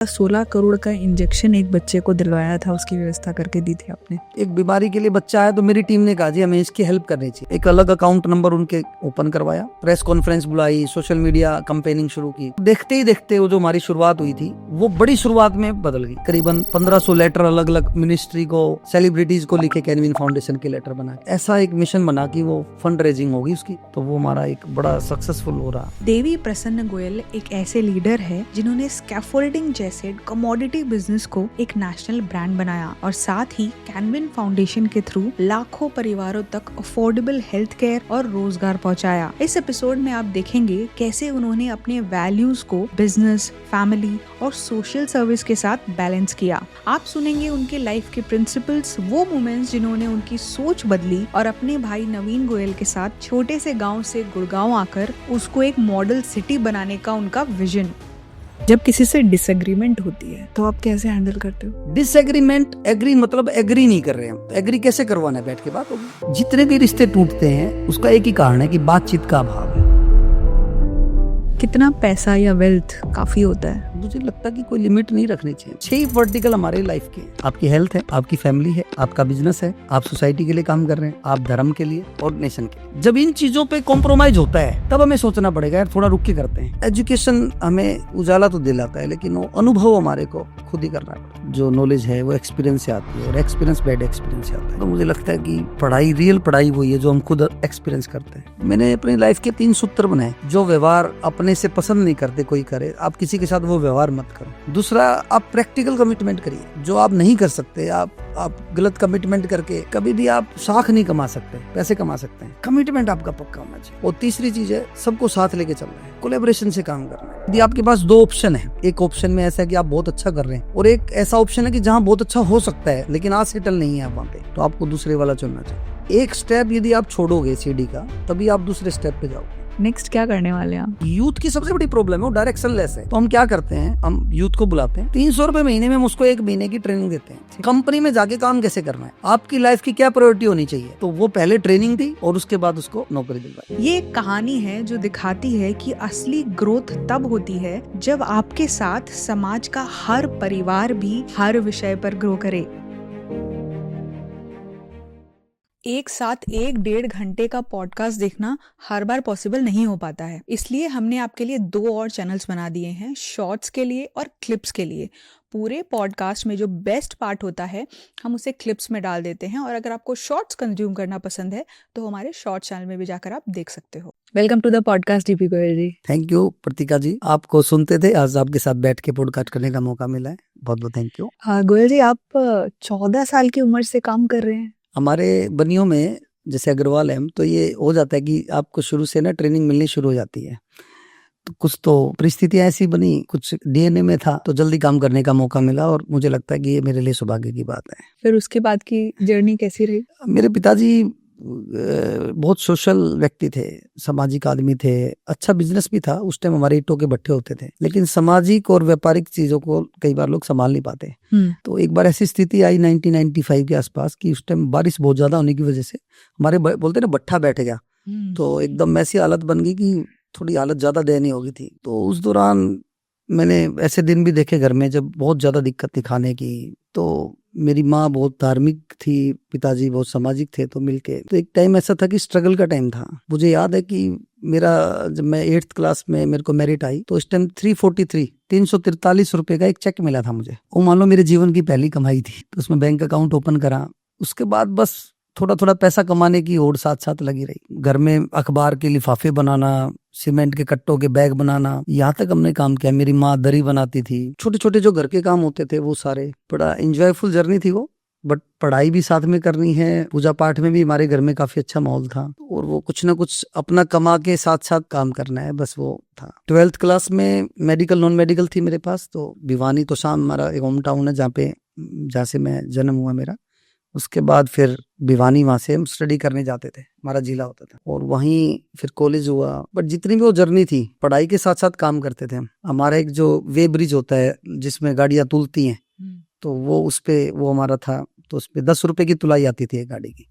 16 करोड़ का इंजेक्शन एक बच्चे को दिलवाया था, उसकी व्यवस्था करके दी थी आपने। एक बीमारी के लिए बच्चा आया तो मेरी टीम ने कहा जी हमें इसकी हेल्प करनी चाहिए। एक अलग अकाउंट नंबर उनके ओपन करवाया, प्रेस कॉन्फ्रेंस बुलाई, सोशल मीडिया कैंपेनिंग शुरू की। देखते ही देखते वो जो हमारी शुरुआत हुई थी वो बड़ी शुरुआत में बदल गई। करीबन 1500 लेटर अलग अलग मिनिस्ट्री को, सेलिब्रिटीज को लिखे, कैनविन फाउंडेशन के लेटर बना के ऐसा एक मिशन बना कि वो फंड रेजिंग होगी उसकी, तो वो हमारा एक बड़ा सक्सेसफुल हो रहा। देवी प्रसन्न गोयल एक ऐसे लीडर है जिन्होंने स्कैफोल्डिंग जैसे कमोडिटी बिजनेस को एक नेशनल ब्रांड बनाया और साथ ही कैनविन फाउंडेशन के थ्रू लाखों परिवारों तक अफोर्डेबल हेल्थ केयर और रोजगार पहुंचाया। इस एपिसोड में आप देखेंगे कैसे उन्होंने अपने वैल्यूज को बिजनेस, फैमिली और सोशल सर्विस के साथ बैलेंस किया। आप सुनेंगे उनके लाइफ के प्रिंसिपल्स, वो मोमेंट्स जिन्होंने उनकी सोच बदली और अपने भाई नवीन गोयल के साथ छोटे से गांव से गुड़गांव आकर उसको एक मॉडल सिटी बनाने का उनका विजन। जब किसी से डिसएग्रीमेंट होती है तो आप कैसे हैंडल करते हो? डिसएग्रीमेंट, एग्री मतलब एग्री नहीं कर रहे हैं, एग्री कैसे करवाना है, बैठ के बात होगी। जितने भी रिश्ते टूटते हैं उसका एक ही कारण है कि बातचीत का अभाव है। कितना पैसा या वेल्थ काफी होता है? मुझे लगता है कि कोई लिमिट नहीं रखनी चाहिए। 6 वर्टिकल हमारे लाइफ के, आपकी हेल्थ है, आपकी फैमिली है, आपका बिजनेस है, आप सोसाइटी के लिए काम कर रहे हैं, आप धर्म के लिए और नेशन के लिए। जब इन चीजों पे कॉम्प्रोमाइज होता है तब हमें सोचना पड़ेगा यार थोड़ा रुक के करते हैं। एजुकेशन हमें उजाला तो दिलाता है लेकिन वो अनुभव हमारे को खुद ही करना है। जो नॉलेज है वो एक्सपीरियंस से आती है और एक्सपीरियंस बैड एक्सपीरियंस से आता है। तो मुझे लगता है कि पढ़ाई, रियल पढ़ाई वही है जो हम खुद एक्सपीरियंस करते हैं। मैंने अपनी लाइफ के 3 सूत्र बनाए। जो व्यवहार अपने से पसंद नहीं करते कोई करे, आप किसी के साथ वो व्यवहार मत करो। दूसरा, आप प्रैक्टिकल कमिटमेंट करिए। जो आप नहीं कर सकते, आप गलत कमिटमेंट करके कभी भी आप साख नहीं कमा सकते, पैसे कमा सकते हैं। कमिटमेंट आपका पक्का होना चाहिए। और तीसरी चीज है सबको साथ लेके चलना है, कोलैबोरेशन से काम करना है। यदि आपके पास 2 ऑप्शन है, एक ऑप्शन में ऐसा है कि आप बहुत अच्छा कर रहे हैं और एक ऐसा ऑप्शन है कि जहाँ बहुत अच्छा हो सकता है लेकिन आज सेटल नहीं है आप वहाँ पे, तो आपको दूसरे वाला चुनना चाहिए। एक स्टेप यदि आप छोड़ोगे सीढ़ी का तभी आप दूसरे स्टेप पे जाओगे। नेक्स्ट क्या करने वाले हैं आप? यूथ की सबसे बड़ी प्रॉब्लम है वो डायरेक्शन लेस है। तो हम क्या करते हैं, हम यूथ को बुलाते हैं, 300 रुपए महीने में हम उसको 1 महीने की ट्रेनिंग देते हैं। कंपनी में जाके काम कैसे करना है, आपकी लाइफ की क्या प्रायोरिटी होनी चाहिए, तो वो पहले ट्रेनिंग दी और उसके बाद उसको नौकरी दिलवाई। ये एक कहानी है जो दिखाती है कि असली ग्रोथ तब होती है जब आपके साथ समाज का हर परिवार भी हर विषय पर ग्रो करे। एक साथ 1-1.5 घंटे का पॉडकास्ट देखना हर बार पॉसिबल नहीं हो पाता है, इसलिए हमने आपके लिए 2 और चैनल्स बना दिए हैं, शॉर्ट्स के लिए और क्लिप्स के लिए। पूरे पॉडकास्ट में जो बेस्ट पार्ट होता है हम उसे क्लिप्स में डाल देते हैं और अगर आपको शॉर्ट्स कंज्यूम करना पसंद है तो हमारे शॉर्ट चैनल में भी जाकर आप देख सकते हो। Welcome to the podcast DP Goyal ji. Thank you Pratika ji, आपको सुनते थे, आज आपके साथ बैठ के पॉडकास्ट करने का मौका मिला है, बहुत बहुत थैंक यू। हाँ गोयल जी, आप 14 साल की उम्र से काम कर रहे हैं। हमारे बनियों में जैसे अग्रवाल है तो ये हो जाता है कि आपको शुरू से ना ट्रेनिंग मिलनी शुरू हो जाती है। तो कुछ तो परिस्थितियां ऐसी बनी, कुछ डीएनए में था तो जल्दी काम करने का मौका मिला और मुझे लगता है कि ये मेरे लिए सौभाग्य की बात है। फिर उसके बाद की जर्नी कैसी रही? मेरे पिताजी बहुत सोशल व्यक्ति थे, सामाजिक आदमी थे, अच्छा बिजनेस भी था। उस टाइम हमारे ईंटों के भट्ठे होते थे लेकिन सामाजिक और व्यापारिक चीजों को कई बार लोग संभाल नहीं पाते। तो एक बार ऐसी स्थिति आई 1995 के आसपास कि उस टाइम बारिश बहुत ज्यादा होने की वजह से हमारे बोलते ना भट्ठा बैठ गया, तो एकदम ऐसी हालत बन गई कि थोड़ी हालत ज्यादा दयनीय हो गई थी। तो उस दौरान मैंने ऐसे दिन भी देखे घर में जब बहुत ज्यादा दिक्कत थी खाने की। तो मेरी माँ बहुत धार्मिक थी, पिताजी बहुत सामाजिक थे, तो मिलके तो एक टाइम ऐसा था कि स्ट्रगल का टाइम था। मुझे याद है कि मेरा जब मैं 8th क्लास में मेरे को मेरिट आई तो उस टाइम 343 रुपए का एक चेक मिला था मुझे। वो मान लो मेरे जीवन की पहली कमाई थी। तो उसमें बैंक अकाउंट ओपन करा, उसके बाद बस थोड़ा थोड़ा पैसा कमाने की ओर साथ साथ लगी रही। घर में अखबार के लिफाफे बनाना, सीमेंट के कट्टों के बैग बनाना, यहाँ तक हमने काम किया। मेरी माँ दरी बनाती थी, छोटे छोटे जो घर के काम होते थे वो सारे। बड़ा एंजॉयफुल जर्नी थी वो, बट पढ़ाई भी साथ में करनी है, पूजा पाठ में भी हमारे घर में काफी अच्छा माहौल था और वो कुछ ना कुछ अपना कमा के साथ साथ काम करना है, बस वो था। 12th क्लास में मेडिकल नॉन मेडिकल थी मेरे पास। तो भिवानी तो शाम हमारा एक होम टाउन है जहाँ से मैं जन्म हुआ मेरा। उसके बाद फिर भिवानी वहां से हम स्टडी करने जाते थे, हमारा जिला होता था, और वहीं फिर कॉलेज हुआ। बट जितनी भी वो जर्नी थी, पढ़ाई के साथ साथ काम करते थे हम। हमारा एक जो वे ब्रिज होता है जिसमें गाड़ियां तुलती हैं, तो वो उस पे वो हमारा था। तो उस पे 10 रुपए की तुलाई आती थी एक गाड़ी की।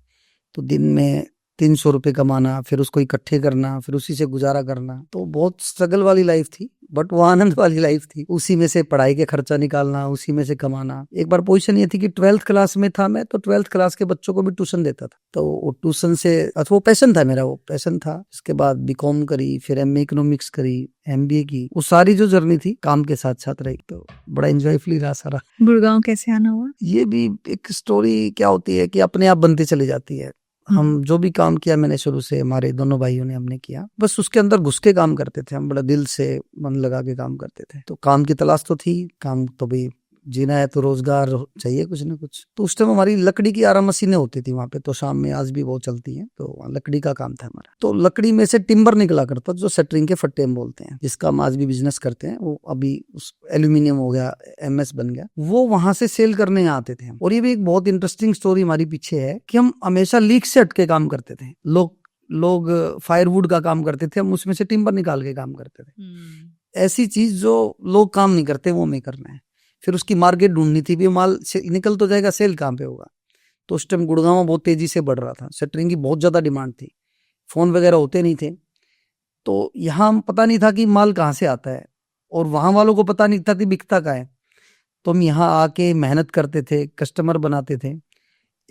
तो दिन में 300 रुपए कमाना, फिर उसको इकट्ठे करना, फिर उसी से गुजारा करना। तो बहुत स्ट्रगल वाली लाइफ थी, बट वो आनंद वाली लाइफ थी। उसी में से पढ़ाई के खर्चा निकालना, उसी में से कमाना। एक बार पोजीशन ये थी कि 12th क्लास में था मैं, तो 12th क्लास के बच्चों को भी ट्यूशन देता था। तो वो ट्यूशन से वो पैशन था मेरा, वो पैशन था। इसके बाद बीकॉम करी, फिर एमए इकोनॉमिक्स करी, एमबीए की। वो सारी जो जर्नी थी काम के साथ साथ रही, तो बड़ा एंजॉयफुली रहा सारा। गुड़गांव कैसे आना हुआ? ये भी एक स्टोरी क्या होती है कि अपने आप बनती चली जाती है। हम जो भी काम किया मैंने शुरू से, हमारे दोनों भाइयों ने हमने किया, बस उसके अंदर घुस के काम करते थे हम, बड़ा दिल से मन लगा के काम करते थे। तो काम की तलाश तो थी, काम तो भी जीना है तो रोजगार चाहिए कुछ ना कुछ। तो उस टाइम हमारी लकड़ी की आराम मशीनें होती थी वहां पे, तो शाम में आज भी वो चलती हैं, तो लकड़ी का काम था हमारा। तो लकड़ी में से टिम्बर निकला करता, जो शटरिंग के फट्टे हम बोलते हैं, जिसका हम आज भी बिजनेस करते हैं। वो अभी उस एल्यूमिनियम हो गया, एमएस बन गया, वो वहां से सेल करने यहाँ आते थे हम। और ये भी एक बहुत इंटरेस्टिंग स्टोरी हमारी पीछे है कि हम हमेशा लीक से हटके काम करते थे। लोग फायरवुड का काम करते थे, हम उसमें से टिम्बर निकाल के काम करते थे। ऐसी चीज जो लोग काम नहीं करते वो हमें करना है। फिर उसकी मार्केट ढूंढनी थी, भी माल निकल तो जाएगा, सेल कहाँ पे होगा। तो उस टाइम गुड़गांव बहुत तेजी से बढ़ रहा था, शटरिंग की बहुत ज्यादा डिमांड थी, फोन वगैरह होते नहीं थे। तो यहाँ पता नहीं था कि माल कहाँ से आता है, और वहां वालों को पता नहीं था कि बिकता कहाँ है। तो हम यहाँ आके मेहनत करते थे, कस्टमर बनाते थे।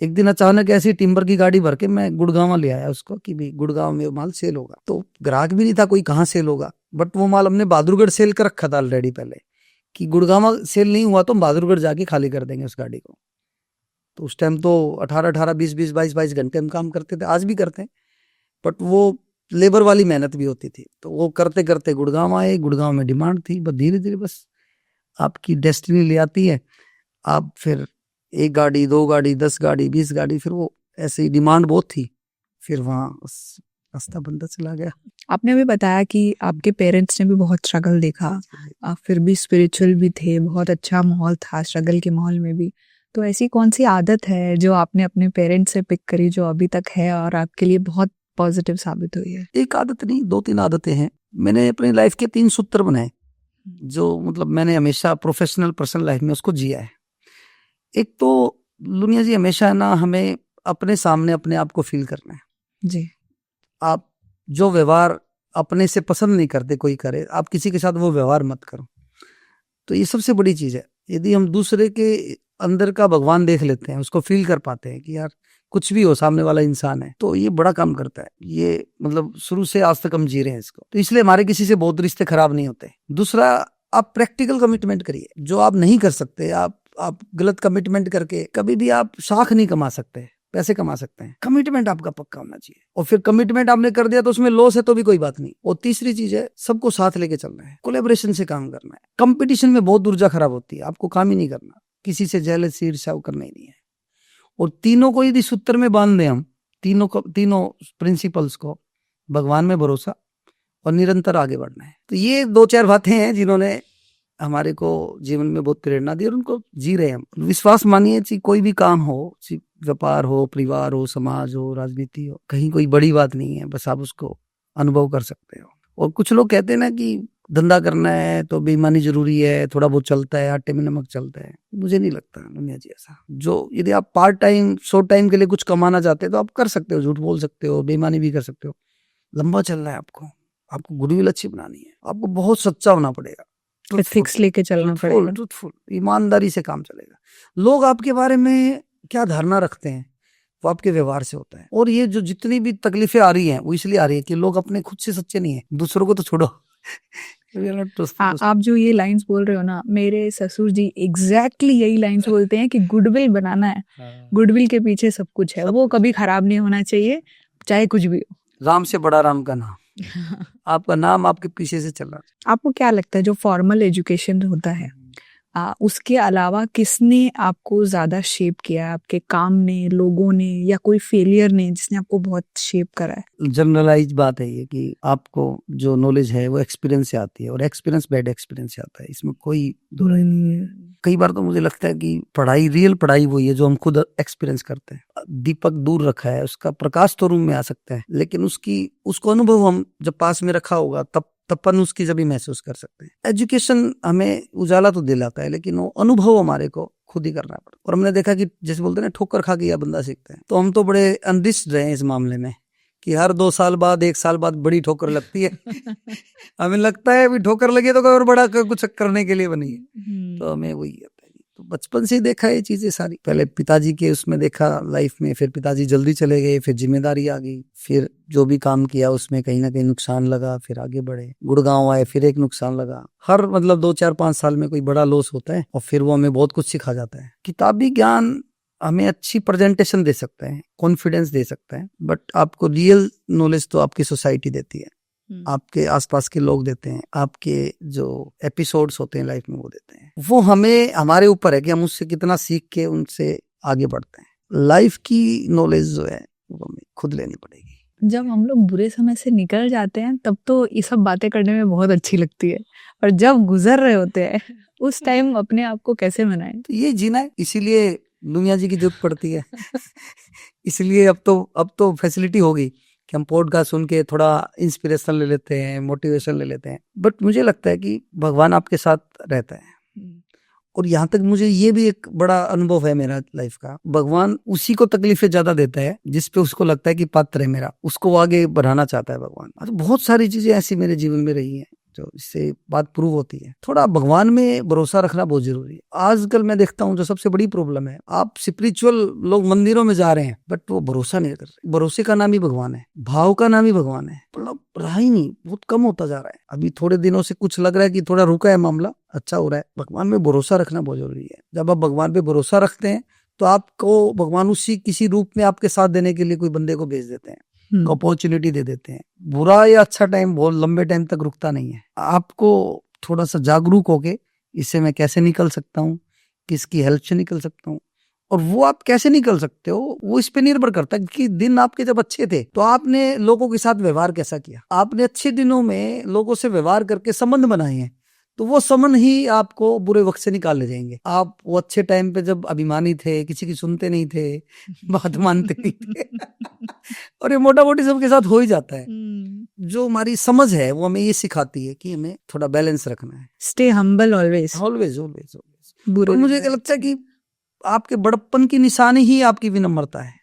एक दिन अचानक ऐसी टिम्बर की गाड़ी भर के मैं गुड़गांव ले आया उसको, कि भाई गुड़गांव में माल सेल होगा। तो ग्राहक भी नहीं था कोई, कहाँ सेल होगा, बट वो माल हमने बहादुरगढ़ सेल कर रखा था ऑलरेडी पहले, कि गुड़गांव सेल नहीं हुआ तो हम बहादुरगढ़ जाके खाली कर देंगे उस गाड़ी को। तो उस टाइम तो 18-18, 20-20, 22-22 घंटे हम काम करते थे, आज भी करते हैं, बट वो लेबर वाली मेहनत भी होती थी। तो वो करते करते गुड़गांव आए, गुड़गांव में डिमांड थी, बस धीरे धीरे बस आपकी डेस्टिनी ले आती है। आप फिर 1 गाड़ी, 2 गाड़ी, 10 गाड़ी, 20 गाड़ी, फिर वो ऐसे ही डिमांड बहुत थी, फिर वहाँ रास्ता बनता चला गया। आपने अभी बताया कि आपके पेरेंट्स ने भी बहुत स्ट्रगल देखा, आप फिर भी स्पिरिचुअल भी थे, बहुत अच्छा माहौल था स्ट्रगल के माहौल में भी। तो ऐसी कौन सी आदत है जो आपने अपने पेरेंट्स से पिक करी, जो अभी तक है और आपके लिए बहुत पॉजिटिव साबित हुई है? एक आदत नहीं, 2-3 आदतें हैं। मैंने अपनी लाइफ के 3 सूत्र बनाए, जो मतलब मैंने हमेशा प्रोफेशनल पर्सनल लाइफ में उसको जिया है। एक तो लुनिया जी, हमेशा ना हमें अपने सामने अपने आप को फील करना है जी। आप जो व्यवहार अपने से पसंद नहीं करते कोई करे, आप किसी के साथ वो व्यवहार मत करो। तो ये सबसे बड़ी चीज है। यदि हम दूसरे के अंदर का भगवान देख लेते हैं, उसको फील कर पाते हैं कि यार कुछ भी हो, सामने वाला इंसान है, तो ये बड़ा काम करता है। ये मतलब शुरू से आज तक हम जी रहे हैं इसको, तो इसलिए हमारे किसी से बहुत रिश्ते खराब नहीं होते। दूसरा, आप प्रैक्टिकल कमिटमेंट करिए। जो आप नहीं कर सकते, आप गलत कमिटमेंट करके कभी भी आप शाख नहीं कमा सकते, पैसे कमा सकते हैं। कमिटमेंट आपका पक्का होना चाहिए, और फिर कमिटमेंट आपने कर दिया तो उसमें लॉस है तो भी कोई बात नहीं। और तीसरी चीज है, सबको साथ लेके चलना है, कोलैबोरेशन से काम करना है। कंपटीशन में बहुत ऊर्जा खराब होती है, आपको काम ही नहीं करना, किसी से जेलसी ईर्ष्या करना ही नहीं है। और तीनों को यदि सूत्र में बांध दें हम, तीनों प्रिंसिपल्स को, भगवान में भरोसा और निरंतर आगे बढ़ना है। तो ये 2-4 बातें हैं जिन्होंने हमारे को जीवन में बहुत प्रेरणा दी, और उनको जी रहे हैं हम। विश्वास मानिए कि कोई भी काम हो, व्यापार हो, परिवार हो, समाज हो, राजनीति हो, कहीं कोई बड़ी बात नहीं है, बस आप उसको अनुभव कर सकते हो। और कुछ लोग कहते हैं ना कि धंधा करना है तो बेईमानी जरूरी है, थोड़ा बहुत चलता है, आटे में नमक चलता है। मुझे नहीं लगता दुनिया जी ऐसा। जो यदि आप पार्ट टाइम, शॉर्ट टाइम के लिए कुछ कमाना चाहते हैं तो आप कर सकते हो, झूठ बोल सकते हो, बेईमानी भी कर सकते हो। लंबा चलना है आपको गुडविल अच्छी बनानी है, आपको बहुत सच्चा होना पड़ेगा, फिक्स लेके चलना पड़ेगा, ट्रूथफुल, ईमानदारी से काम चलेगा। लोग आपके बारे में क्या धारणा रखते हैं वो आपके व्यवहार से होता है। और ये जो जितनी भी तकलीफें आ रही हैं वो इसलिए आ रही है कि लोग अपने खुद से सच्चे नहीं है, दूसरों को तो छोड़ो। आप जो ये लाइंस बोल रहे हो ना, मेरे ससुर जी एग्जैक्टली यही लाइंस बोलते हैं कि गुडविल बनाना है, गुडविल के पीछे सब कुछ है, वो कभी खराब नहीं होना चाहिए, चाहे कुछ भी हो। राम से बड़ा राम का नाम। आपका नाम आपके पीछे से चल रहा है। आपको क्या लगता है जो फॉर्मल एजुकेशन होता है, उसके अलावा किसने आपको ज्यादा शेप किया है? आपके काम ने, लोगों ने, या कोई फेलियर ने जिसने आपको बहुत शेप करा है? जनरलाइज बात है ये कि आपको जो नॉलेज है वो एक्सपीरियंस से आती है, और एक्सपीरियंस बैड एक्सपीरियंस से आता है, इसमें कोई दो राय नहीं है। कई बार तो मुझे लगता है कि पढ़ाई, रियल पढ़ाई वही है जो हम खुद एक्सपीरियंस करते हैं। दीपक दूर रखा है, उसका प्रकाश तो रूम में आ सकता है, लेकिन उसको अनुभव हम जब पास में रखा होगा तब अपन उसकी जब भी महसूस कर सकते हैं। एजुकेशन हमें उजाला तो दिलाता है, लेकिन वो अनुभव हमारे को खुद ही करना पड़ता है। और हमने देखा कि जैसे बोलते हैं ना, ठोकर खा के यह बंदा सीखता है, तो हम तो बड़े अनरिस्ड रहे हैं इस मामले में कि हर 2 साल बाद 1 साल बाद बड़ी ठोकर लगती है। हमें लगता है अभी ठोकर लगी तो कोई और बड़ा कुछ करने के लिए बनी है। तो हमें वही आता है। तो बचपन से ही देखा ये चीजें सारी। पहले पिताजी के उसमें देखा लाइफ में, फिर पिताजी जल्दी चले गए, फिर जिम्मेदारी आ गई, फिर जो भी काम किया उसमें कहीं ना कहीं नुकसान लगा, फिर आगे बढ़े, गुड़गांव आए, फिर एक नुकसान लगा। हर मतलब 2, 4, 5 साल में कोई बड़ा लॉस होता है और फिर वो हमें बहुत कुछ सिखा जाता है। किताबी ज्ञान हमें अच्छी प्रेजेंटेशन दे सकता है, कॉन्फिडेंस दे सकता है, बट आपको रियल नॉलेज तो आपकी सोसाइटी देती है, आपके आसपास के लोग देते हैं, आपके जो एपिसोड्स होते हैं लाइफ में वो देते हैं। वो हमें, हमारे ऊपर है कि हम उससे कितना सीख के उनसे आगे बढ़ते हैं। लाइफ की नॉलेज जो है वो हमें खुद लेनी पड़ेगी। जब हम लोग बुरे समय से निकल जाते हैं तब तो ये सब बातें करने में बहुत अच्छी लगती है, और जब गुजर रहे होते हैं उस टाइम अपने आप को कैसे मनाएं? तो ये जीना है, इसीलिए दुनिया जी की जरूरत पड़ती है। इसलिए अब तो फैसिलिटी हो गई कि हम पॉडकास्ट सुन के थोड़ा इंस्पिरेशन ले लेते हैं, मोटिवेशन ले लेते हैं। बट मुझे लगता है कि भगवान आपके साथ रहता है, और यहाँ तक मुझे ये भी एक बड़ा अनुभव है मेरा लाइफ का, भगवान उसी को तकलीफें ज्यादा देता है जिस पे उसको लगता है कि पात्र है मेरा, उसको आगे बढ़ाना चाहता है भगवान। तो बहुत सारी चीजें ऐसी मेरे जीवन में रही हैं जो इससे बात प्रूव होती है। थोड़ा भगवान में भरोसा रखना बहुत जरूरी है। आजकल मैं देखता हूँ जो सबसे बड़ी प्रॉब्लम है, आप स्पिरिचुअल लोग मंदिरों में जा रहे हैं बट वो भरोसा नहीं कर रहे। भरोसे का नाम ही भगवान है, भाव का नाम ही भगवान है, मतलब रहा ही नहीं, बहुत कम होता जा रहा है। अभी थोड़े दिनों से कुछ लग रहा है कि थोड़ा रुका है मामला, अच्छा हो रहा है। भगवान में भरोसा रखना बहुत जरूरी है। जब आप भगवान पे भरोसा रखते हैं तो आपको भगवान उसी किसी रूप में आपके साथ देने के लिए कोई बंदे को भेज देते हैं, अपॉर्चुनिटी दे देते हैं। बुरा या अच्छा टाइम बहुत लंबे टाइम तक रुकता नहीं है। आपको थोड़ा सा जागरूक होके इससे मैं कैसे निकल सकता हूँ, किसकी हेल्प से निकल सकता हूँ, और वो आप कैसे निकल सकते हो वो इस पे निर्भर करता है कि दिन आपके जब अच्छे थे तो आपने लोगों के साथ व्यवहार कैसा किया। आपने अच्छे दिनों में लोगों से व्यवहार करके संबंध बनाए हैं तो वो संबंध ही आपको बुरे वक्त से निकाल ले जाएंगे। आप वो अच्छे टाइम पे जब अभिमानी थे, किसी की सुनते नहीं थे, बात मानते नहीं थे और ये मोटा मोटी सबके साथ हो ही जाता है। जो हमारी समझ है वो हमें ये सिखाती है कि हमें थोड़ा बैलेंस रखना है। Stay humble always always always always. तो मुझे क्या लगता है कि आपके बड़प्पन की निशानी ही आपकी विनम्रता है।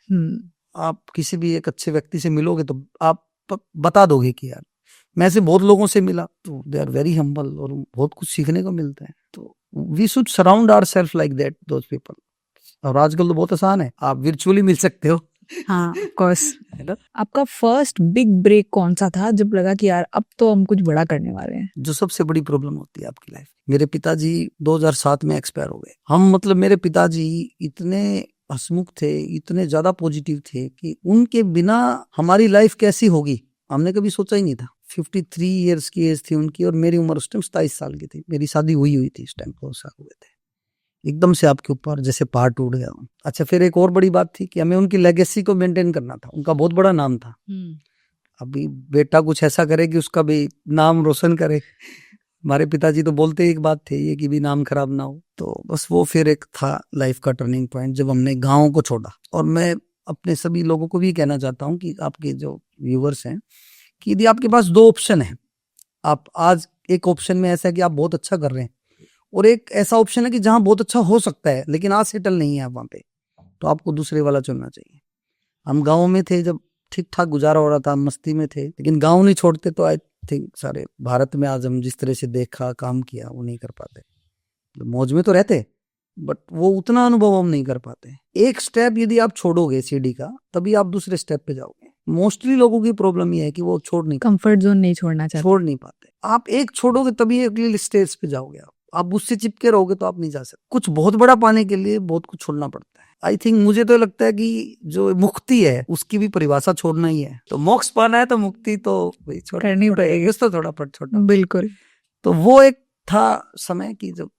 आप किसी भी एक अच्छे व्यक्ति से मिलोगे तो आप बता दोगे कि यार, मैं ऐसे बहुत लोगों से मिला तो दे आर वेरी हम्बल और बहुत कुछ सीखने को मिलता है। तो we should surround ourselves like that, those people. और आजकल तो बहुत आसान है, आप वर्चुअली मिल सकते हो। हाँ, ऑफ कोर्स। आपका फर्स्ट बिग ब्रेक कौन सा था जब लगा कि यार अब तो हम कुछ बड़ा करने वाले हैं? जो सबसे बड़ी प्रॉब्लम होती है आपकी लाइफ। मेरे पिताजी 2007 में एक्सपायर हो गए। हम मतलब मेरे पिताजी इतने हंसमुख थे, इतने ज्यादा पॉजिटिव थे कि उनके बिना हमारी लाइफ कैसी होगी हमने कभी सोचा ही नहीं था। 53 इयर्स की एज थी उनकी और मेरी उम्र उस टाइम 27 साल की थी। मेरी शादी हुई थी इस टाइम, 2 साल हुए थे। एकदम से आपके ऊपर जैसे पहाड़ टूट गया। अच्छा, फिर एक और बड़ी बात थी कि हमें उनकी लेगेसी को मेंटेन करना था। उनका बहुत बड़ा नाम था। अभी बेटा कुछ ऐसा करे कि उसका भी नाम रोशन करे। हमारे पिताजी तो बोलते एक बात थे ये कि भी नाम खराब ना हो। तो बस वो फिर एक था लाइफ का टर्निंग पॉइंट जब हमने गाँव को छोड़ा। और मैं अपने सभी लोगों को भी कहना चाहता हूँ कि आपके जो व्यूवर्स हैं कि यदि आपके पास 2 ऑप्शन है, आप आज एक ऑप्शन में ऐसा है कि आप बहुत अच्छा कर रहे हैं और एक ऐसा ऑप्शन है कि जहां बहुत अच्छा हो सकता है लेकिन आज सेटल नहीं है आप वहां पे, तो आपको दूसरे वाला चुनना चाहिए। हम गाँव में थे जब ठीक ठाक गुजारा हो रहा था, मस्ती में थे, लेकिन गाँव नहीं छोड़ते तो आई थिंक सारे भारत में आज हम जिस तरह से देखा काम किया वो नहीं कर पाते। मौज में तो रहते बट वो उतना अनुभव हम नहीं कर पाते। एक स्टेप यदि आप छोड़ोगे सीढ़ी का तभी आप दूसरे स्टेप पे जाओगे। मोस्टली लोगों की प्रॉब्लम ये है कि वो कंफर्ट जोन नहीं छोड़ नहीं पाते। आप एक छोड़ोगे तभी अगली स्टेज पे जाओगे। आप उससे चिपके रहोगे तो आप नहीं जा सकते। कुछ बहुत बड़ा पाने के लिए बहुत कुछ छोड़ना पड़ता है। आई थिंक मुझे तो लगता है कि जो मुक्ति है उसकी भी परिभाषा छोड़ना ही है। तो मोक्ष पाना है तो मुक्ति तो करनी पड़ेगी, तो थोड़ा छोटा। बिल्कुल। तो वो एक था समय की जब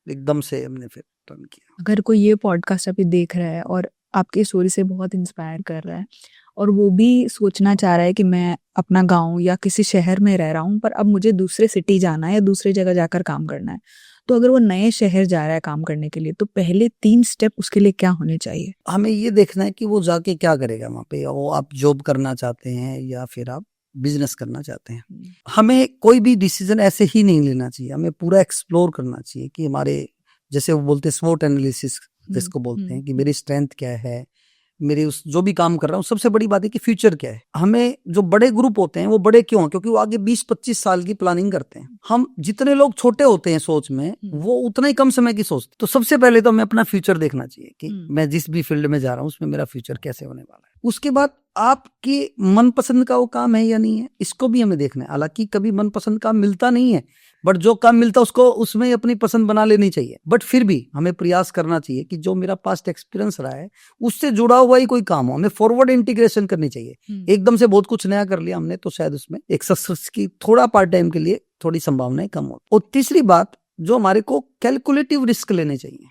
एकदम से हमने फिर टर्न किया। अगर कोई ये पॉडकास्ट अभी देख रहा है और आपकी स्टोरी से बहुत इंस्पायर कर रहा है और वो भी सोचना चाह रहा है कि मैं अपना गांव या किसी शहर में रह रहा हूँ पर अब मुझे दूसरे सिटी जाना है या दूसरी जगह जाकर काम करना है, तो अगर वो नए शहर जा रहा है काम करने के लिए तो पहले 3 स्टेप उसके लिए क्या होने चाहिए? हमें ये देखना है कि वो जाके क्या करेगा वहाँ पे। वो आप जॉब करना चाहते हैं या फिर आप बिजनेस करना चाहते हैं। हमें कोई भी डिसीजन ऐसे ही नहीं लेना चाहिए। हमें पूरा एक्सप्लोर करना चाहिए कि हमारे, जैसे वो बोलते हैं स्वोट एनालिसिस जिसको बोलते हैं, कि मेरी स्ट्रेंथ क्या है, मेरे उस जो भी काम कर रहा हूँ, सबसे बड़ी बात है कि फ्यूचर क्या है। हमें जो बड़े ग्रुप होते हैं वो बड़े क्यों हैं? क्योंकि वो आगे 20-25 साल की प्लानिंग करते हैं। हम जितने लोग छोटे होते हैं सोच में, वो उतना ही कम समय की सोचते। तो सबसे पहले तो हमें अपना फ्यूचर देखना चाहिए कि मैं जिस भी फील्ड में जा रहा हूँ उसमें मेरा फ्यूचर कैसे होने वाला है। उसके बाद आपकी मनपसंद का वो काम है या नहीं है, इसको भी हमें देखना है। हालांकि कभी मनपसंद काम मिलता नहीं है, बट जो काम मिलता है उसको उसमें अपनी पसंद बना लेनी चाहिए। बट फिर भी हमें प्रयास करना चाहिए कि जो मेरा पास्ट एक्सपीरियंस रहा है उससे जुड़ा हुआ ही कोई काम हो, हमें फॉरवर्ड इंटीग्रेशन करनी चाहिए। एकदम से बहुत कुछ नया कर लिया हमने तो शायद उसमें एक सक्सेस की थोड़ा पार्ट टाइम के लिए थोड़ी संभावनाएं कम हो। और तीसरी बात, जो हमारे को कैलकुलेटिव रिस्क लेने चाहिए।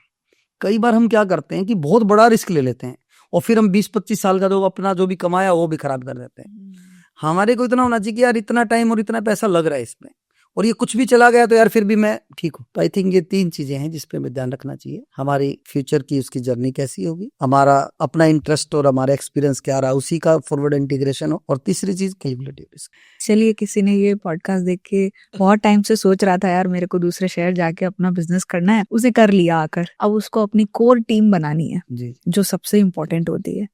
कई बार हम क्या करते हैं कि बहुत बड़ा रिस्क ले लेते हैं और फिर हम 20-25 साल का जो अपना जो भी कमाया वो भी खराब कर देते हैं। हमारे को इतना होना चाहिए कि यार इतना टाइम और इतना पैसा लग रहा है इसमें, और ये कुछ भी चला गया तो यार फिर भी मैं ठीक हूँ। तो आई थिंक ये 3 चीजें हैं जिस पे हमें ध्यान रखना चाहिए। हमारी फ्यूचर की उसकी जर्नी कैसी होगी, हमारा अपना इंटरेस्ट और हमारा एक्सपीरियंस क्या रहा उसी का फॉरवर्ड इंटीग्रेशन हो, और तीसरी चीज कैलकुलेटिव रिस्क। चलिए, किसी ने ये पॉडकास्ट देख के बहुत टाइम से सोच रहा था यार मेरे को दूसरे शहर जाके अपना बिजनेस करना है, उसे कर लिया आकर। अब उसको अपनी कोर टीम बनानी है जी, जो सबसे इम्पोर्टेंट होती है।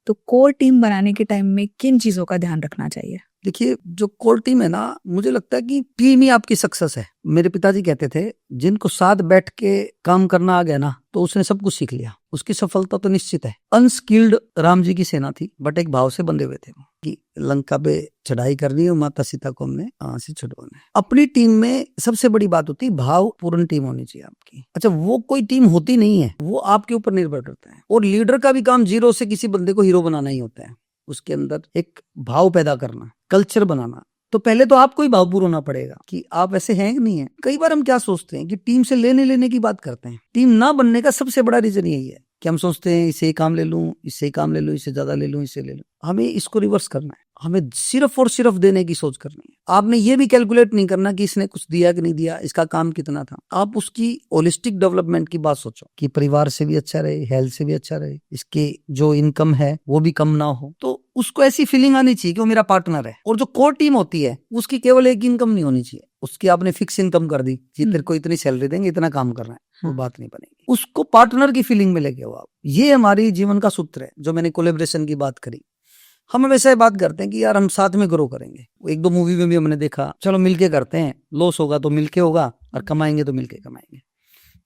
तो कोर टीम बनाने के टाइम में किन चीजों का ध्यान रखना चाहिए? देखिए जो कोर टीम है ना, मुझे लगता है कि टीम ही आपकी सक्सेस है। मेरे पिताजी कहते थे जिनको साथ बैठ के काम करना आ गया ना तो उसने सब कुछ सीख लिया, उसकी सफलता तो निश्चित है। अनस्किल्ड राम जी की सेना थी, बट एक भाव से बंधे हुए थे वो कि लंका पे चढ़ाई करनी है, माता सीता को हमने वहां से छुड़वाना है। अपनी टीम में सबसे बड़ी बात होती है भाव पूर्ण टीम होनी चाहिए आपकी। अच्छा, वो कोई टीम होती नहीं है, वो आपके ऊपर निर्भर करता है। और लीडर का भी काम जीरो से किसी बंदे को हीरो बनाना ही होता है। उसके अंदर एक भाव पैदा करना, कल्चर बनाना। तो पहले तो आपको ही भावपूर्ण होना पड़ेगा कि आप ऐसे हैं कि नहीं है। कई बार हम क्या सोचते हैं कि टीम से लेने की बात करते हैं। टीम ना बनने का सबसे बड़ा रीजन यही है कि हम सोचते हैं इससे काम ले लूं, इससे काम ले लूं, इससे ज्यादा ले लूं, इससे ले लूं। हमें इसको रिवर्स करना है, हमें सिर्फ और सिर्फ देने की सोच करनी है। आपने ये भी कैलकुलेट नहीं करना कि इसने कुछ दिया कि नहीं दिया, इसका काम कितना था। आप उसकी होलिस्टिक डेवलपमेंट की बात सोचो कि परिवार से भी अच्छा रहे, हेल्थ से भी अच्छा रहे, इसके जो इनकम है वो भी कम ना हो। तो उसको ऐसी फीलिंग आनी चाहिए कि वो मेरा पार्टनर है। और जो कोर टीम होती है उसकी केवल एक इनकम नहीं होनी चाहिए, उसकी आपने फिक्स इनकम कर दी कि तेरे को इतनी सैलरी देंगे, इतना काम करना है, वो बात नहीं बनेगी। उसको पार्टनर की फीलिंग में लेके हो आप। ये हमारी जीवन का सूत्र है। जो मैंने कोलेब्रेशन की बात करी, हम वैसे बात करते हैं कि यार हम साथ में ग्रो करेंगे। 1-2 मूवी में भी हमने देखा, चलो मिलके करते हैं, लॉस होगा तो मिलके होगा और कमाएंगे तो मिलके कमाएंगे।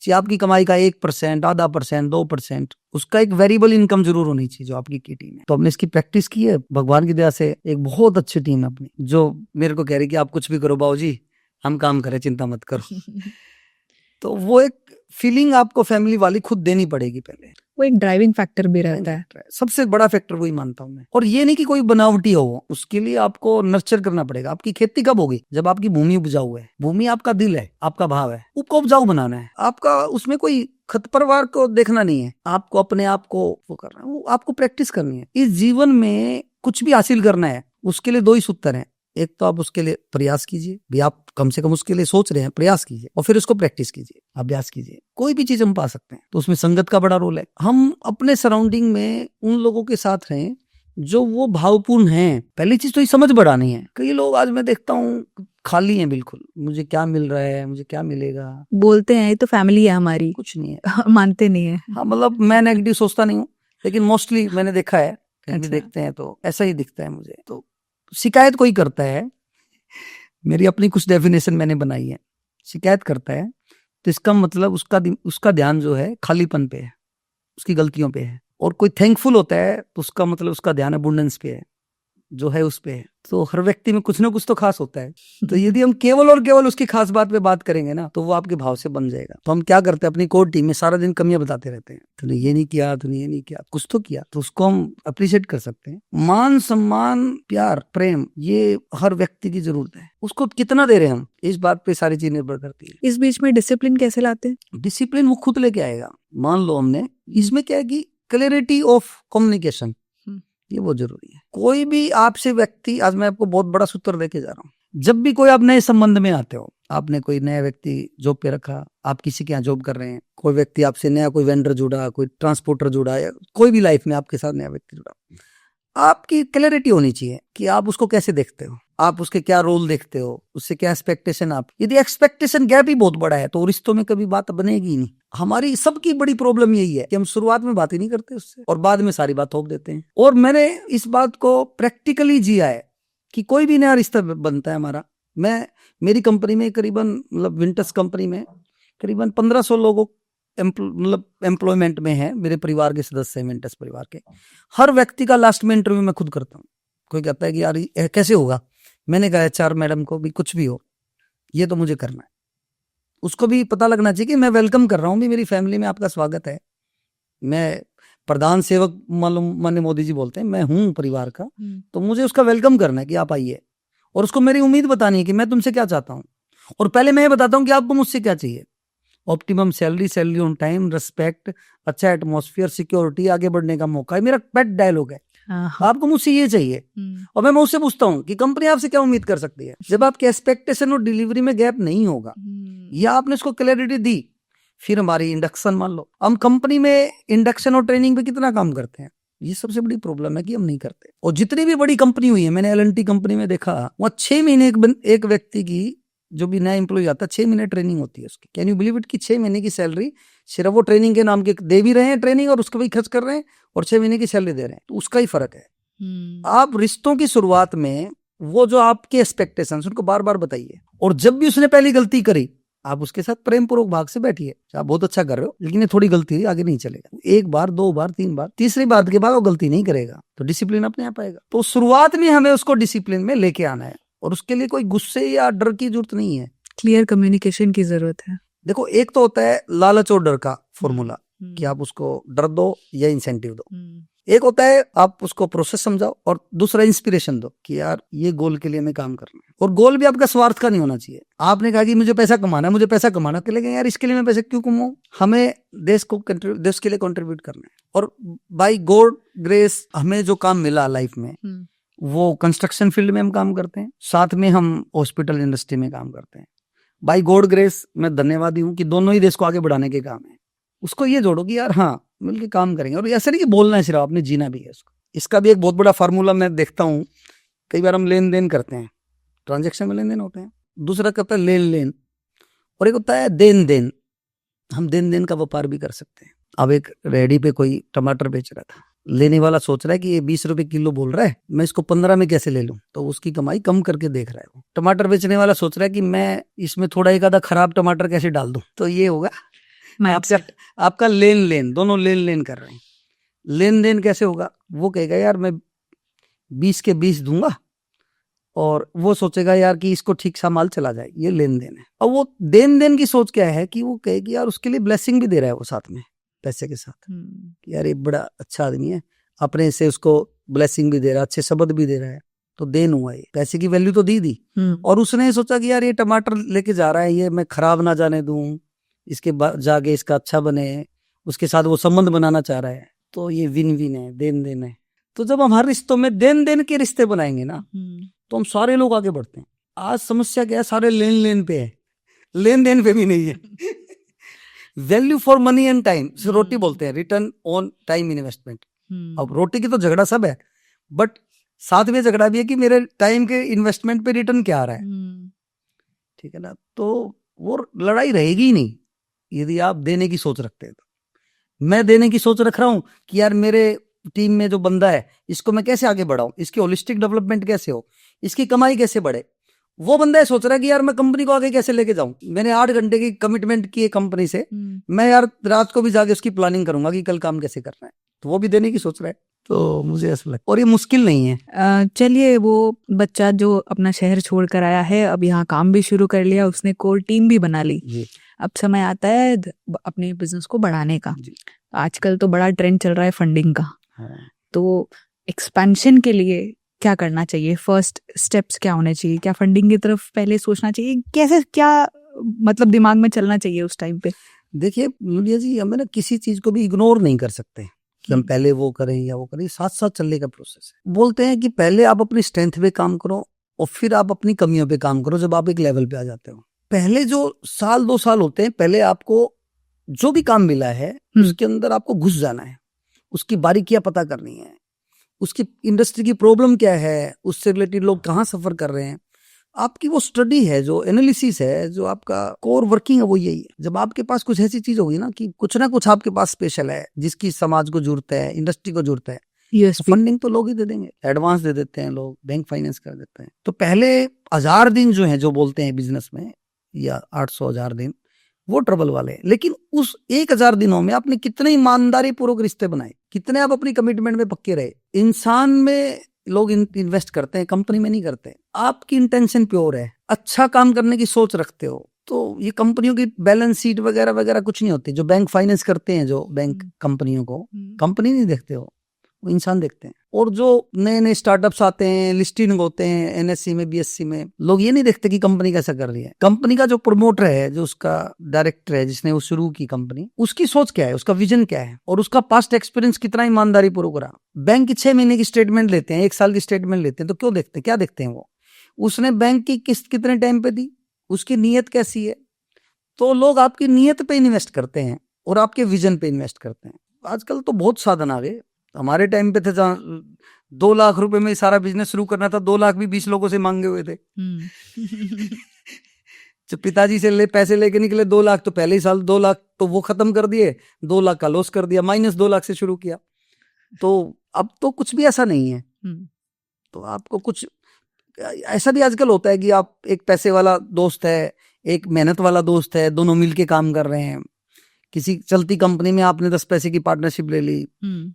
जी, आपकी कमाई का 1%, आधा %, 2%, उसका एक वेरिएबल इनकम जरूर होनी चाहिए जो आपकी टीम है। तो हमने इसकी प्रैक्टिस की है, भगवान की दया से एक बहुत अच्छी टीम है अपनी, जो मेरे को कह रही कि आप कुछ भी करो बाबूजी, हम काम करें, चिंता मत करो। तो वो एक फीलिंग आपको फैमिली वाली खुद देनी पड़ेगी पहले। वो एक ड्राइविंग फैक्टर भी रहता है। सबसे बड़ा फैक्टर वही मानता हूं मैं। और ये नहीं कि कोई बनावटी हो, उसके लिए आपको नर्चर करना पड़ेगा। आपकी खेती कब होगी? जब आपकी भूमि उपजाऊ है। भूमि आपका दिल है, आपका भाव है, उसको उपजाऊ बनाना है। आपका उसमें कोई खतपरवार को देखना नहीं है, आपको अपने आप को वो करना है, वो आपको प्रैक्टिस करनी है। इस जीवन में कुछ भी हासिल करना है, उसके लिए 2 ही सूत्र हैं। एक तो आप उसके लिए प्रयास कीजिए, भी आप कम से कम उसके लिए सोच रहे हैं, प्रयास कीजिए, और फिर उसको प्रैक्टिस कीजिए, अभ्यास कीजिए। कोई भी चीज हम पा सकते हैं, तो उसमें संगत का बड़ा रोल है। हम अपने सराउंडिंग में उन लोगों के साथ रहें जो वो भावपूर्ण हैं। पहली चीज तो ये समझ बढ़ानी है। कई लोग आज मैं देखता हूँ खाली हैं बिल्कुल, मुझे क्या मिल रहा है, मुझे क्या मिलेगा, बोलते हैं ये तो फैमिली है हमारी, कुछ नहीं है। मानते नहीं है। हाँ, मतलब मैं नेगेटिव सोचता नहीं हूँ, लेकिन मोस्टली मैंने देखा है, कहीं भी अच्छा। देखते हैं तो ऐसा ही दिखता है मुझे। तो शिकायत कोई करता है, मेरी अपनी कुछ डेफिनेशन मैंने बनाई है, शिकायत करता है तो इसका मतलब उसका ध्यान जो है खालीपन पे है, उसकी गलतियों पे है। और कोई थैंकफुल होता है तो उसका मतलब उसका ध्यान अबंडेंस पे है, जो है उस पे है। तो हर व्यक्ति में कुछ ना कुछ तो खास होता है। तो यदि हम केवल और केवल उसकी खास बात पे बात करेंगे ना, तो वो आपके भाव से बन जाएगा। तो हम क्या करते हैं, अपनी कोर टीम में सारा दिन कमियां बताते रहते हैं, तूने ये नहीं किया, तूने ये नहीं किया, कुछ तो किया। तो उसको हम अप्रिशिएट कर सकते हैं। मान सम्मान, प्यार, प्रेम, ये हर व्यक्ति की जरूरत है। उसको कितना दे रहे हैं हम, इस बात पे सारी चीज निर्भर करती है। इस बीच में डिसिप्लिन कैसे लाते हैं? डिसिप्लिन वो खुद लेके आएगा। मान लो हमने, इसमें क्या है कि क्लैरिटी ऑफ कम्युनिकेशन, ये बहुत जरूरी है। कोई भी आपसे व्यक्ति, आज मैं आपको बहुत बड़ा सूत्र देके जा रहा हूँ, जब भी कोई आप नए संबंध में आते हो, आपने कोई नया व्यक्ति जॉब पे रखा, आप किसी के यहाँ जॉब कर रहे हैं, कोई व्यक्ति आपसे नया, कोई वेंडर जुड़ा, कोई ट्रांसपोर्टर जुड़ा, या कोई भी लाइफ में आपके साथ नया व्यक्ति जुड़ा, आपकी क्लैरिटी होनी चाहिए कि आप उसको कैसे देखते हो। आप उसके क्या रोल देखते हो, उससे क्या एक्सपेक्टेशन आप, यदि एक्सपेक्टेशन गैप ही बहुत बड़ा है तो रिश्तों में कभी बात बनेगी ही नहीं। हमारी सबकी बड़ी प्रॉब्लम यही है कि हम शुरुआत में बात ही नहीं करते उससे और बाद में सारी बात थोप देते हैं। और मैंने इस बात को प्रैक्टिकली जिया है कि कोई भी नया रिश्ता बनता है हमारा, मेरी कंपनी में करीबन मतलब विंटर्स कंपनी में करीबन 1500 लोगों मतलब एम्प्लॉयमेंट में है, मेरे परिवार के सदस्य हैं, विंटर्स परिवार के। हर व्यक्ति का लास्ट में इंटरव्यू मैं खुद करता हूँ। कोई कहता है कि यार ये कैसे होगा, मैंने कहा HR मैडम को भी कुछ भी हो ये तो मुझे करना है। उसको भी पता लगना चाहिए कि मैं वेलकम कर रहा हूँ, भी मेरी फैमिली में आपका स्वागत है, मैं प्रधान सेवक माननीय मोदी जी बोलते हैं, मैं हूँ परिवार का, तो मुझे उसका वेलकम करना है कि आप आइए। और उसको मेरी उम्मीद बतानी है कि मैं तुमसे क्या चाहता हूँ, और पहले मैं ये बताता हूँ कि आपको मुझसे क्या चाहिए। Optimum salary on time, respect, अच्छा एटमॉस्फेयर, सिक्योरिटी, आगे बढ़ने का मौका, मेरा पेट डायलॉग है। आपको मुझसे ये चाहिए और मैं उससे पूछता हूँ कि कंपनी आपसे क्या उम्मीद कर सकती है। जब आपके एक्सपेक्टेशन और डिलीवरी में गैप नहीं होगा या आपने उसको क्लैरिटी दी, फिर हमारी इंडक्शन मान लो। हम कंपनी में इंडक्शन और ट्रेनिंग पे कितना काम करते हैं, ये सबसे बड़ी प्रॉब्लम है कि हम नहीं करते। और जितनी भी बड़ी कंपनी हुई है, मैंने L&T कंपनी में देखा, वहाँ 6 महीने एक व्यक्ति की जो भी नया एम्प्लॉय आता है 6 महीने ट्रेनिंग होती है उसकी। कैन यू बिलीव इट कि 6 महीने की सैलरी सिर्फ वो ट्रेनिंग के नाम के दे भी रहे हैं ट्रेनिंग और उसका भी खर्च कर रहे हैं और 6 महीने की सैलरी दे रहे हैं, तो उसका ही फर्क है। आप रिश्तों की शुरुआत में वो जो आपके एक्सपेक्टेशंस उनको बार बार बताइए, और जब भी उसने पहली गलती करी आप उसके साथ प्रेम पूर्वक भाग से बैठिए, आप बहुत अच्छा कर रहे हो लेकिन ये थोड़ी गलती है, आगे नहीं चलेगा। 1 बार 2 बार 3 बार, तीसरी बार के बाद वो गलती नहीं करेगा तो डिसिप्लिन अपने आप आएगा। तो शुरुआत में हमें उसको डिसिप्लिन में लेके आना है और उसके लिए कोई गुस्से या डर की जरूरत नहीं है, क्लियर कम्युनिकेशन की जरूरत है। देखो एक तो होता है लालच और डर का फॉर्मूला कि आप उसको डर दो या इंसेंटिव दो, एक होता है आप उसको प्रोसेस समझाओ, और दूसरा इंस्पिरेशन दो कि यार ये गोल के लिए हमें काम करना है। और गोल भी आपका स्वार्थ का नहीं होना चाहिए। आपने कहा कि मुझे पैसा कमाना है, मुझे पैसा कमाना है, लेकिन यार इसके लिए मैं पैसा क्यों कमाऊं, हमें देश के लिए कंट्रीब्यूट करना है। और बाय गॉड ग्रेस हमें जो काम मिला लाइफ में वो कंस्ट्रक्शन फील्ड में हम काम करते हैं, साथ में हम हॉस्पिटल इंडस्ट्री में काम करते हैं। बाय गॉड ग्रेस मैं धन्यवादी हूँ कि दोनों ही देश को आगे बढ़ाने के काम है। उसको ये जोड़ो कि यार हाँ मिलके काम करेंगे, और ऐसा नहीं कि बोलना है सिर्फ, आपने जीना भी है उसको। इसका भी एक बहुत बड़ा फार्मूला मैं देखता हूँ, कई बार हम लेन देन करते हैं, ट्रांजैक्शन में लेन देन होते हैं, दूसरा करता है लेन लेन, और एक होता है देन देन। हम देन देन का व्यापार भी कर सकते हैं। अब एक रेहड़ी पे कोई टमाटर बेच रहा था, लेने वाला सोच रहा है कि ये 20 रुपए किलो बोल रहा है, मैं इसको 15 में कैसे ले लूं, तो उसकी कमाई कम करके देख रहा है वो। टमाटर बेचने वाला सोच रहा है कि मैं इसमें थोड़ा एक आधा खराब टमाटर कैसे डाल दूं, तो ये होगा आपका लेन लेन, दोनों लेन लेन कर रहे हैं। लेन देन कैसे होगा, वो कहेगा यार मैं 20 के 20 दूंगा, और वो सोचेगा यार कि इसको ठीक सा माल चला जाए, ये लेन देन है। और वो देन देन की सोच क्या है कि वो कहेगी यार उसके लिए ब्लेसिंग भी दे रहा है वो साथ में, पैसे के साथ, यार ये बड़ा अच्छा आदमी है, अपने से उसको ब्लेसिंग भी दे रहा है, अच्छे शब्द भी दे रहा है, तो देन हुआ ये, पैसे की वैल्यू तो दी। और उसने सोचा कि यार ये टमाटर लेके जा रहा है, ये मैं खराब ना जाने दूं, इसके जाके इसका अच्छा बने, उसके साथ वो संबंध बनाना चाह रहा है, तो ये विन विन है, देन देन है। तो जब हम हर रिश्तों में देन देन के रिश्ते बनाएंगे ना, तो हम सारे लोग आगे बढ़ते हैं। आज समस्या क्या है, सारे लेन लेन पे है, लेन देन पे भी नहीं है। Value for money and time, रोटी बोलते हैं, रिटर्न ऑन टाइम इन्वेस्टमेंट। अब रोटी की तो झगड़ा सब है, बट साथ में झगड़ा भी है कि मेरे टाइम के इन्वेस्टमेंट पे रिटर्न क्या आ रहा है, ठीक है ना। तो वो लड़ाई रहेगी ही नहीं यदि आप देने की सोच रखते हैं। तो मैं देने की सोच रख रहा हूं कि यार मेरे टीम में जो बंदा है इसको मैं कैसे आगे बढ़ाऊं, इसकी होलिस्टिक डेवलपमेंट कैसे हो, इसकी कमाई कैसे बढ़े। वो बंदा सोच रहा है कि यार मैं कंपनी को आगे कैसे लेके जाऊं, मैंने 8 घंटे की कमिटमेंट की है कंपनी से, मैं यार रात को भी जाके उसकी प्लानिंग करूंगा कि कल काम कैसे करना है। तो वो भी देने की सोच रहा है, तो मुझे ऐसा लगता है, और ये मुश्किल नहीं है। चलिए, वो बच्चा जो अपना शहर छोड़कर आया है, अब यहाँ काम भी शुरू कर लिया, उसने कोर टीम भी बना ली, अब समय आता है अपने बिजनेस को बढ़ाने का। आजकल तो बड़ा ट्रेंड चल रहा है फंडिंग का, तो एक्सपेंशन के लिए क्या करना चाहिए, फर्स्ट स्टेप्स क्या होने चाहिए, क्या फंडिंग की तरफ पहले सोचना चाहिए, कैसे क्या मतलब दिमाग में चलना चाहिए उस टाइम पे? देखिए लुलिया जी, हमें ना किसी चीज को भी इग्नोर नहीं कर सकते कि हम पहले वो करें या वो करें, साथ साथ चलने का प्रोसेस है। बोलते हैं कि पहले आप अपनी स्ट्रेंथ पे काम करो और फिर आप अपनी कमियों पे काम करो जब आप एक लेवल पे आ जाते हो। पहले जो 1-2 साल होते हैं, पहले आपको जो भी काम मिला है उसके अंदर आपको घुस जाना है, उसकी बारीकियां पता करनी है, उसकी इंडस्ट्री की प्रॉब्लम क्या है, उससे रिलेटेड लोग कहाँ सफर कर रहे हैं, आपकी वो स्टडी है, जो एनालिसिस है, जो आपका कोर वर्किंग है, वो यही है। जब आपके पास कुछ ऐसी चीज होगी ना कि कुछ ना कुछ आपके पास स्पेशल है जिसकी समाज को जरूरत है, इंडस्ट्री को जरूरत है, फंडिंग तो लोग ही दे देंगे, एडवांस दे देते हैं लोग, बैंक फाइनेंस कर देते हैं। तो पहले 1000 दिन जो है, जो बोलते हैं बिजनेस में, या 800 1000 दिन, वो ट्रबल वाले हैं। लेकिन उस 1000 दिनों में आपने कितने ईमानदारी पूर्वक रिश्ते बनाए, कितने आप अपनी कमिटमेंट में पक्के रहे। इंसान में लोग इन्वेस्ट करते हैं, कंपनी में नहीं करते। आपकी इंटेंशन प्योर है, अच्छा काम करने की सोच रखते हो, तो ये कंपनियों की बैलेंस शीट वगैरह वगैरह कुछ नहीं होती। जो बैंक फाइनेंस करते हैं, जो बैंक कंपनियों को, कंपनी नहीं देखते हो, वो इंसान देखते हैं। और जो नए नए स्टार्टअप्स आते हैं, लिस्टिंग होते हैं एनएससी में, बीएससी में, लोग ये नहीं देखते कि कंपनी कैसा कर रही है। कंपनी का जो प्रमोटर है, जो उसका डायरेक्टर है, जिसने वो शुरू की कंपनी, उसकी सोच क्या है, उसका विजन क्या है, और उसका पास्ट एक्सपीरियंस कितना ईमानदारी पूर्वक रहा। बैंक की 6 महीने की स्टेटमेंट लेते हैं, 1 साल की स्टेटमेंट लेते हैं, तो क्यों देखते हैं, क्या देखते हैं वो, उसने बैंक की किस्त कितने टाइम पे दी, उसकी नीयत कैसी है। तो लोग आपकी नीयत पे इन्वेस्ट करते हैं और आपके विजन पे इन्वेस्ट करते हैं। आजकल तो बहुत साधन आ गए। हमारे टाइम पे थे जहाँ 2 लाख रुपए में सारा बिजनेस शुरू करना था, 2 लाख भी 20 लोगों से मांगे हुए थे। जब पिताजी से पैसे लेके निकले 2 लाख, तो पहले ही साल 2 लाख तो वो खत्म कर दिए, 2 लाख का लॉस कर दिया, -2 लाख से शुरू किया। तो अब तो कुछ भी ऐसा नहीं है। तो आपको कुछ ऐसा भी आजकल होता है कि आप, एक पैसे वाला दोस्त है, एक मेहनत वाला दोस्त है, दोनों मिलके काम कर रहे हैं। किसी चलती कंपनी में आपने 10 पैसे की पार्टनरशिप ले ली,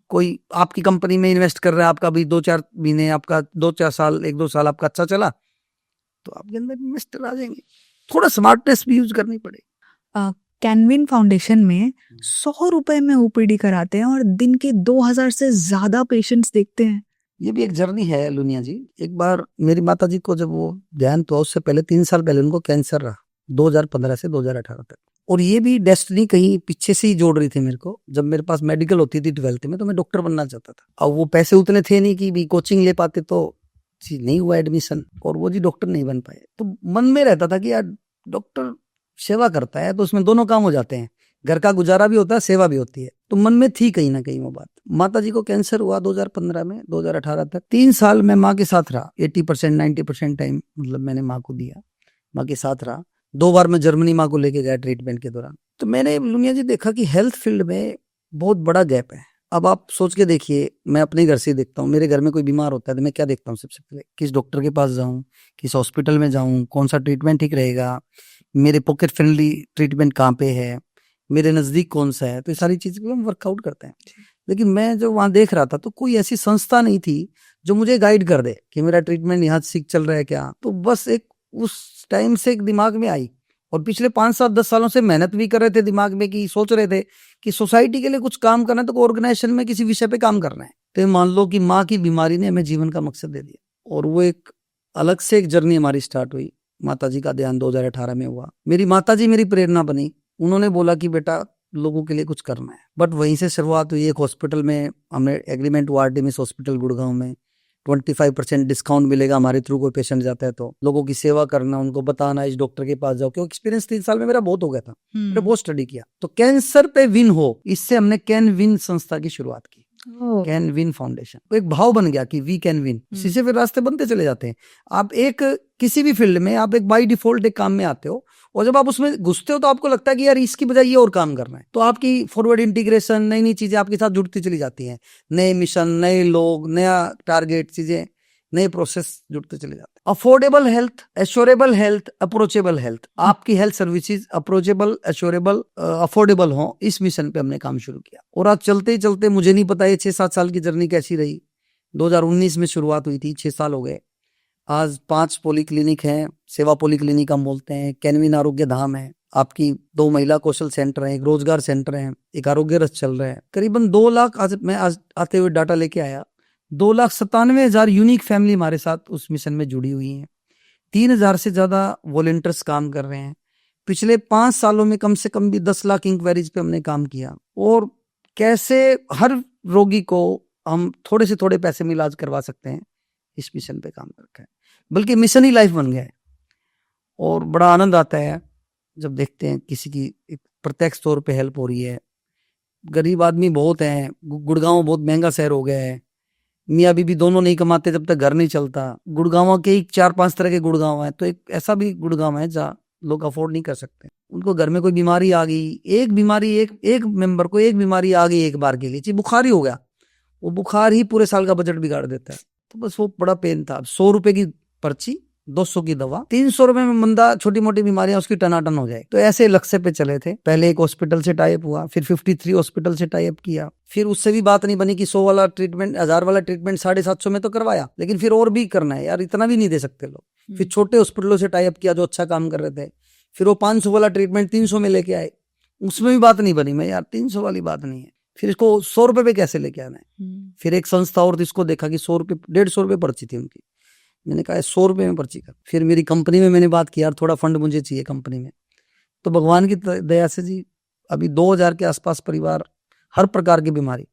कोई आपकी कंपनी में इन्वेस्ट कर रहा है, आपका भी 2-4 महीने, आपका 2-4 साल, 1-2 साल आपका अच्छा चला, तो आपके अंदर इन्वेस्टर आ जाएंगे। थोड़ा स्मार्टनेस भी यूज करनी पड़ेगी। कैनविन फाउंडेशन में 100 रुपए में ओपीडी कराते हैं और दिन के 2000 से ज्यादा पेशेंट्स देखते हैं। ये भी एक जर्नी है लुनिया जी। एक बार मेरी माता जी को जब वो देहांत हुआ, उससे पहले 3 साल पहले उनको कैंसर रहा, 2015 से 2018 तक। और ये भी डेस्टिनी कहीं पीछे से ही जोड़ रही थी मेरे को। जब मेरे पास मेडिकल होती थी 12th में, तो मैं डॉक्टर बनना चाहता था। अब वो पैसे उतने थे नहीं कि भी कोचिंग ले पाते, तो जी नहीं हुआ एडमिशन, और वो जी डॉक्टर नहीं बन पाए। तो मन में रहता था कि यार डॉक्टर सेवा करता है तो उसमें दोनों काम हो जाते हैं, घर का गुजारा भी होता है, सेवा भी होती है। तो मन में थी कहीं ना कहीं वो बात। माता जी को कैंसर हुआ 2015 में, 2018 तक 3 साल मैं माँ के साथ रहा। 80% 90% टाइम मतलब मैंने माँ को दिया, माँ के साथ रहा। 2 बार मैं जर्मनी माँ को लेके गया ट्रीटमेंट के दौरान। तो मैंने लुनिया जी देखा कि हेल्थ फील्ड में बहुत बड़ा गैप है। अब आप सोच के देखिए, मैं अपने घर से देखता हूँ, मेरे घर में कोई बीमार होता है तो मैं क्या देखता हूँ सबसे पहले, किस डॉक्टर के पास जाऊँ, किस हॉस्पिटल में जाऊँ, कौन सा ट्रीटमेंट ठीक रहेगा, मेरे पॉकेट फ्रेंडली ट्रीटमेंट कहाँ पे है, मेरे नजदीक कौन सा है। तो ये सारी चीजें हम वर्कआउट करते हैं। लेकिन मैं जो वहां देख रहा था, तो कोई ऐसी संस्था नहीं थी जो मुझे गाइड कर दे कि मेरा ट्रीटमेंट यहाँ ठीक चल रहा है क्या। तो बस एक उस टाइम से एक दिमाग में आई, और पिछले 5-7-10 सालों से मेहनत भी कर रहे थे दिमाग में, कि सोच रहे थे कि सोसाइटी के लिए कुछ काम करना है, तो ऑर्गेनाइजेशन में किसी विषय पे काम करना है। तो मान लो कि माँ की बीमारी ने हमें जीवन का मकसद दे दिया, और वो एक अलग से एक जर्नी हमारी स्टार्ट हुई। माताजी का देहांत 2018 में हुआ। मेरी माताजी मेरी प्रेरणा बनी। उन्होंने बोला कि बेटा लोगों के लिए कुछ करना है। बट वहीं से शुरुआत हुई। एक हॉस्पिटल में हमने एग्रीमेंट हुआ, आर्टेमिस हॉस्पिटल गुड़गांव में, 25% डिस्काउंट मिलेगा हमारे थ्रू कोई पेशेंट जाता है तो। लोगों की सेवा करना, उनको बताना इस डॉक्टर के पास जाओ, क्योंकि एक्सपीरियंस 3 साल में मेरा बहुत हो गया था। मैंने बहुत स्टडी किया। तो कैंसर पे विन हो, इससे हमने कैन विन संस्था की शुरुआत की, कैन विन फाउंडेशन। तो एक भाव बन गया कि वी कैन विन। इसी से फिर रास्ते बनते चले जाते हैं। आप एक किसी भी फील्ड में आप एक बाय डिफॉल्ट एक काम में आते हो, और जब आप उसमें घुसते हो तो आपको लगता है कि यार इसकी बजाय ये और काम करना है। तो आपकी फॉरवर्ड इंटीग्रेशन, नई नई चीजें आपके साथ जुड़ती चली जाती हैं। नए मिशन, नए लोग, नया टारगेट, चीजें, नए प्रोसेस जुड़ते चले जाते हैं। Affordable health, assurable health, approachable health. आपकी health services approachable, assurable, affordable हो, इस मिशन पे हमने काम शुरू किया। और आज चलते ही चलते, मुझे नहीं पता ये 6-7 साल की जर्नी कैसी रही। 2019 में शुरुआत हुई थी, 6 साल हो गए। आज 5 पॉलीक्लिनिक हैं, सेवा पॉलीक्लिनिक हम बोलते हैं। कैनविन आरोग्य धाम है, आपकी 2 महिला कौशल सेंटर हैं, एक रोजगार सेंटर है, एक आरोग्य रथ चल रहा है। करीबन 2 लाख, आज आते हुए डाटा लेके आया, 2,97,000 यूनिक फैमिली हमारे साथ उस मिशन में जुड़ी हुई है। 3,000 से ज्यादा वॉलंटियर्स काम कर रहे हैं। पिछले 5 सालों में कम से कम भी 10 लाख इंक्वायरीज पे हमने काम किया। और कैसे हर रोगी को हम थोड़े से थोड़े पैसे में इलाज करवा सकते हैं, इस मिशन पे काम कर रखा है। बल्कि मिशन ही लाइफ बन गया है। और बड़ा आनंद आता है जब देखते हैं किसी की प्रत्यक्ष तौर पे हेल्प हो रही है। गरीब आदमी बहुत हैं, गुड़गांव बहुत महंगा शहर हो गया है, मियाँ बीबी दोनों नहीं कमाते जब तक घर नहीं चलता। गुड़गांव के ही 4-5 तरह के गुड़गांव है, तो एक ऐसा भी गुड़गांव है जहाँ लोग अफोर्ड नहीं कर सकते। उनको घर में कोई बीमारी आ गई, एक बीमारी एक मेंबर को एक बीमारी आ गई एक बार के लिए, बुखार ही हो गया, वो बुखार ही पूरे साल का बजट बिगाड़ देता है। तो बस वो बड़ा पेन था। 100 रुपए की पर्ची, 200 की दवा, 300 रुपए में बंदा छोटी मोटी बीमारियां उसकी टनाटन हो जाए। तो ऐसे लक्ष्य पे चले थे। पहले एक हॉस्पिटल से टाइप हुआ, फिर 53 हॉस्पिटल से टाइप किया, फिर उससे भी बात नहीं बनी कि 100 वाला ट्रीटमेंट, 1000 वाला ट्रीटमेंट 750 में तो करवाया, लेकिन फिर और भी करना है यार, इतना भी नहीं दे सकते लोग। फिर छोटे हॉस्पिटलों से टाइप किया जो अच्छा काम कर रहे थे, फिर वो 500 वाला ट्रीटमेंट 300 में लेके आए, उसमें भी बात नहीं बनी। मैं यार 300 वाली बात नहीं है, फिर इसको 100 रुपए पे कैसे लेके आना है। फिर एक संस्था और इसको देखा कि 100 रुपए, 150 रुपए पर्ची थी उनकी। मैंने कहा 100 रुपए में पर्ची कर। फिर मेरी कंपनी में मैंने बात की, यार थोड़ा फंड मुझे चाहिए कंपनी में। तो भगवान की दया से जी अभी 2000 के आसपास परिवार, हर प्रकार की बीमारी,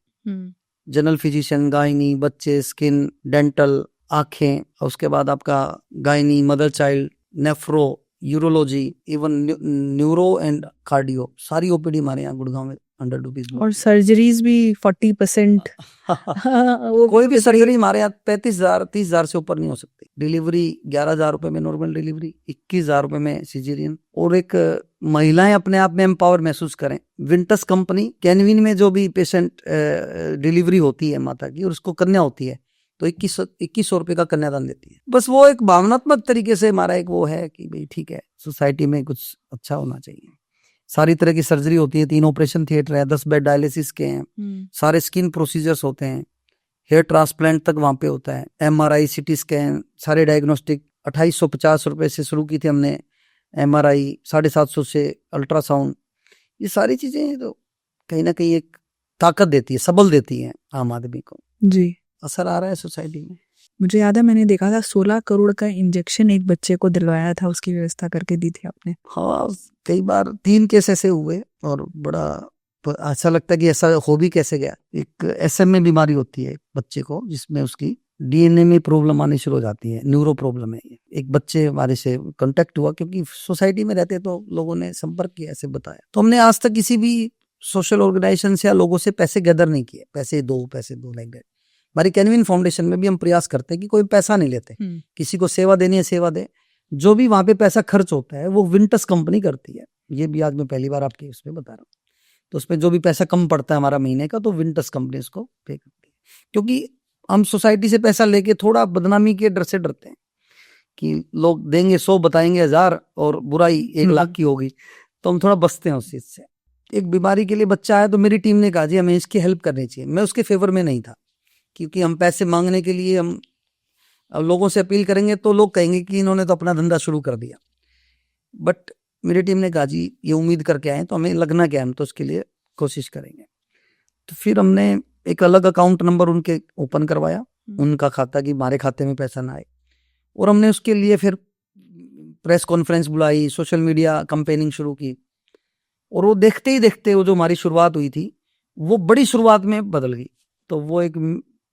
जनरल फिजिशियन, गायनी, बच्चे, स्किन, डेंटल, आंखें, और उसके बाद आपका gynae, mother child, nephro, urology, even neuro and cardio, सारी ओपीडी हमारे यहाँ गुड़गांव में अंडर डूबीज। और सर्जरीज भी 40%। कोई भी सर्जरी हमारे यहाँ 35,000 30,000 से ऊपर नहीं हो सकती। डिलीवरी 11,000 रुपए में नॉर्मल डिलीवरी, 21,000 रुपए में सिजेरियन। और एक महिलाएं अपने आप में एम्पावर महसूस करें, विंटस कंपनी कैनविन में जो भी पेशेंट डिलीवरी होती है माता की और उसको कन्या होती है, तो 2100 रुपए का कन्यादान देती है। बस वो एक भावनात्मक तरीके से हमारा एक वो है कि भाई ठीक है, सोसाइटी में कुछ अच्छा होना चाहिए। सारी तरह की सर्जरी होती है, 3 ऑपरेशन थिएटर है, 10 बेड डायलिसिस के हैं, सारे स्किन प्रोसीजर्स होते हैं, हेयर ट्रांसप्लांट तक वहां पे होता है, MRI, CT स्कैन, सारे डायग्नोस्टिक। 2850 रुपए से शुरू की थी हमने MRI, 750 से अल्ट्रासाउंड। ये सारी चीजें तो कहीं ना कहीं एक ताकत देती है, सबल देती है आम आदमी को। जी, असर आ रहा है सोसाइटी में। मुझे याद है मैंने देखा था 16 करोड़ का इंजेक्शन एक बच्चे को दिलवाया था, उसकी व्यवस्था करके दी थी आपने। हाँ, कई बार 3 केस ऐसे हुए और बड़ा अच्छा लगता है कि ऐसा हो भी कैसे गया। एक SMA बीमारी होती है बच्चे को, जिसमें उसकी DNA में प्रॉब्लम आनी शुरू हो जाती है, न्यूरो प्रॉब्लम है। एक बच्चे हमारे से कांटेक्ट हुआ, क्योंकि सोसाइटी में रहते तो लोगों ने संपर्क किया, ऐसे बताया। तो हमने आज तक किसी भी सोशल ऑर्गेनाइजेशन से या लोगों से पैसे गैदर नहीं किए, पैसे दो लाइक दैट। हमारी कैनविन फाउंडेशन में भी हम प्रयास करते हैं कि कोई पैसा नहीं लेते, किसी को सेवा देनी है सेवा दे। जो भी वहां पे पैसा खर्च होता है वो विंटस कंपनी करती है। ये भी आज मैं पहली बार आपके उसमें बता रहा हूँ। तो उसमें जो भी पैसा कम पड़ता है हमारा महीने का, तो विंटस कंपनी उसको पे करती है। क्योंकि हम सोसाइटी से पैसा लेके थोड़ा बदनामी के डर से डरते हैं कि लोग देंगे 100, बताएंगे 1000 और बुराई 1 लाख की होगी, तो हम थोड़ा बचते हैं उस चीज से। एक बीमारी के लिए बच्चा आया तो मेरी टीम ने कहा जी हमें इसकी हेल्प करनी चाहिए। मैं उसके फेवर में नहीं था, क्योंकि हम पैसे मांगने के लिए हम अब लोगों से अपील करेंगे तो लोग कहेंगे कि इन्होंने तो अपना धंधा शुरू कर दिया। बट मेरी टीम ने कहा जी ये उम्मीद करके आए तो हमें लगना क्या है, हम तो उसके लिए कोशिश करेंगे। तो फिर हमने एक अलग अकाउंट नंबर उनके ओपन करवाया, उनका खाता, कि हमारे खाते में पैसा ना आए। और हमने उसके लिए फिर प्रेस कॉन्फ्रेंस बुलाई, सोशल मीडिया कंपेनिंग शुरू की। और वो देखते ही देखते वो जो हमारी शुरुआत हुई थी वो बड़ी शुरुआत में बदल गई। तो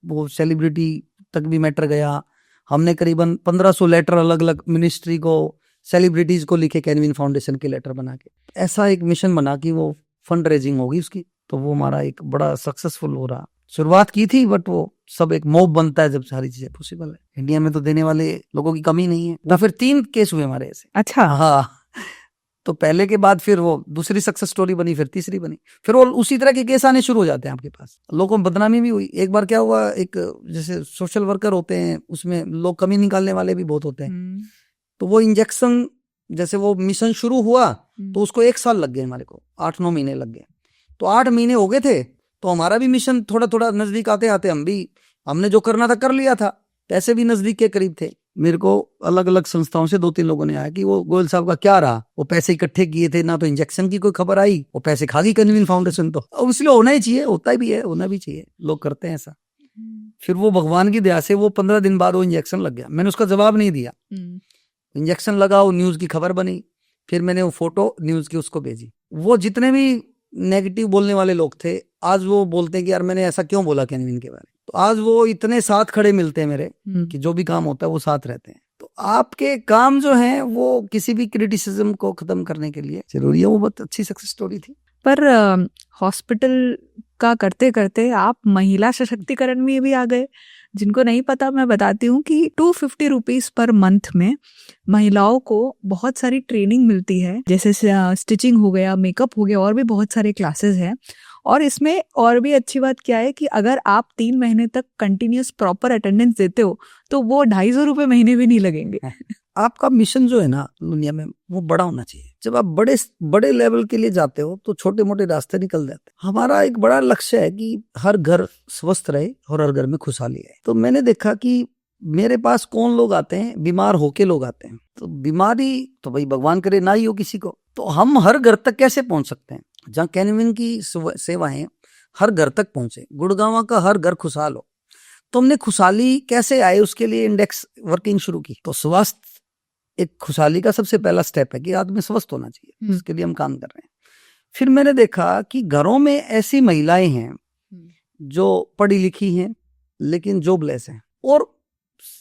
वो सेलिब्रिटी तक भी मैटर गया। हमने करीबन 1500 लेटर अलग अलग मिनिस्ट्री को, सेलिब्रिटीज को लिखे, कैनविन फाउंडेशन के लेटर बना के। ऐसा एक मिशन बना कि वो फंड रेजिंग होगी उसकी। तो वो हमारा एक बड़ा सक्सेसफुल हो रहा। शुरुआत की थी, बट वो सब एक मॉब बनता है जब सारी चीजें पॉसिबल है। इंडिया में तो देने वाले लोगों की कमी नहीं है। तो फिर 3 केस हुए हमारे ऐसे। अच्छा, हाँ। तो पहले के बाद फिर वो दूसरी सक्सेस स्टोरी बनी, फिर तीसरी बनी, फिर वो उसी तरह के केस आने शुरू हो जाते हैं आपके पास। लोगों में बदनामी भी हुई। एक बार क्या हुआ, एक जैसे सोशल वर्कर होते हैं उसमें लोग कमी निकालने वाले भी बहुत होते हैं। तो वो इंजेक्शन, जैसे वो मिशन शुरू हुआ तो उसको 1 साल लग गए, हमारे को 8-9 महीने लग गए। तो 8 महीने हो गए थे, तो हमारा भी मिशन थोड़ा थोड़ा नजदीक आते आते हमने जो करना था कर लिया था, पैसे भी नजदीक के करीब थे। मेरे को अलग अलग संस्थाओं से 2-3 लोगों ने आया कि वो गोयल साहब का क्या रहा, वो पैसे इकट्ठे किए थे ना, तो इंजेक्शन की कोई खबर आई, वो पैसे खा गई कैनविन फाउंडेशन। तो अब इसलिए होना ही चाहिए, होता भी है, होना भी चाहिए, लोग करते हैं ऐसा। फिर वो भगवान की दया से वो 15 दिन बाद वो इंजेक्शन लग गया। मैंने उसका जवाब नहीं दिया, इंजेक्शन लगा, वो न्यूज की खबर बनी। फिर मैंने वो फोटो न्यूज की उसको भेजी। वो जितने भी नेगेटिव बोलने वाले लोग थे, आज वो बोलते हैं कि यार मैंने ऐसा क्यों बोला कैनविन के बारे में। तो आज वो इतने साथ खड़े मिलते हैं मेरे कि जो भी काम होता है वो साथ रहते हैं। तो आपके काम जो है वो किसी भी क्रिटिसिज्म को खत्म करने के लिए जरूरी है। वो बहुत अच्छी सक्सेस स्टोरी थी। पर हॉस्पिटल का करते करते आप महिला सशक्तिकरण में भी आ गए, जिनको नहीं पता मैं बताती हूँ कि 250 रुपीज पर मंथ में महिलाओं को बहुत सारी ट्रेनिंग मिलती है, जैसे स्टिचिंग हो गया, मेकअप हो गया, और भी बहुत सारे क्लासेस हैं। और इसमें और भी अच्छी बात क्या है कि अगर आप 3 महीने तक कंटिन्यूस प्रॉपर अटेंडेंस देते हो तो वो 250 रुपये महीने भी नहीं लगेंगे। आपका मिशन जो है ना दुनिया में वो बड़ा होना चाहिए। जब आप बड़े बड़े लेवल के लिए जाते हो तो छोटे मोटे रास्ते निकल जाते हैं। हमारा एक बड़ा लक्ष्य है कि हर घर स्वस्थ रहे और हर घर में खुशहाली है। तो मैंने देखा कि मेरे पास कौन लोग आते हैं, बीमार होके लोग आते हैं। तो बीमारी तो भाई भगवान करे ना ही हो किसी को, तो हम हर घर तक कैसे पहुंच सकते हैं? जहाँ कैनविन की सेवाएं हर घर तक पहुंचे, गुड़गांव का हर घर खुशहाल हो, तो हमने खुशहाली कैसे आए उसके लिए इंडेक्स वर्किंग शुरू की। तो स्वास्थ्य एक खुशहाली का सबसे पहला स्टेप है कि आदमी स्वस्थ होना चाहिए, उसके लिए हम काम कर रहे हैं। फिर मैंने देखा कि घरों में ऐसी महिलाएं हैं जो पढ़ी लिखी हैं लेकिन जॉबलेस हैं, और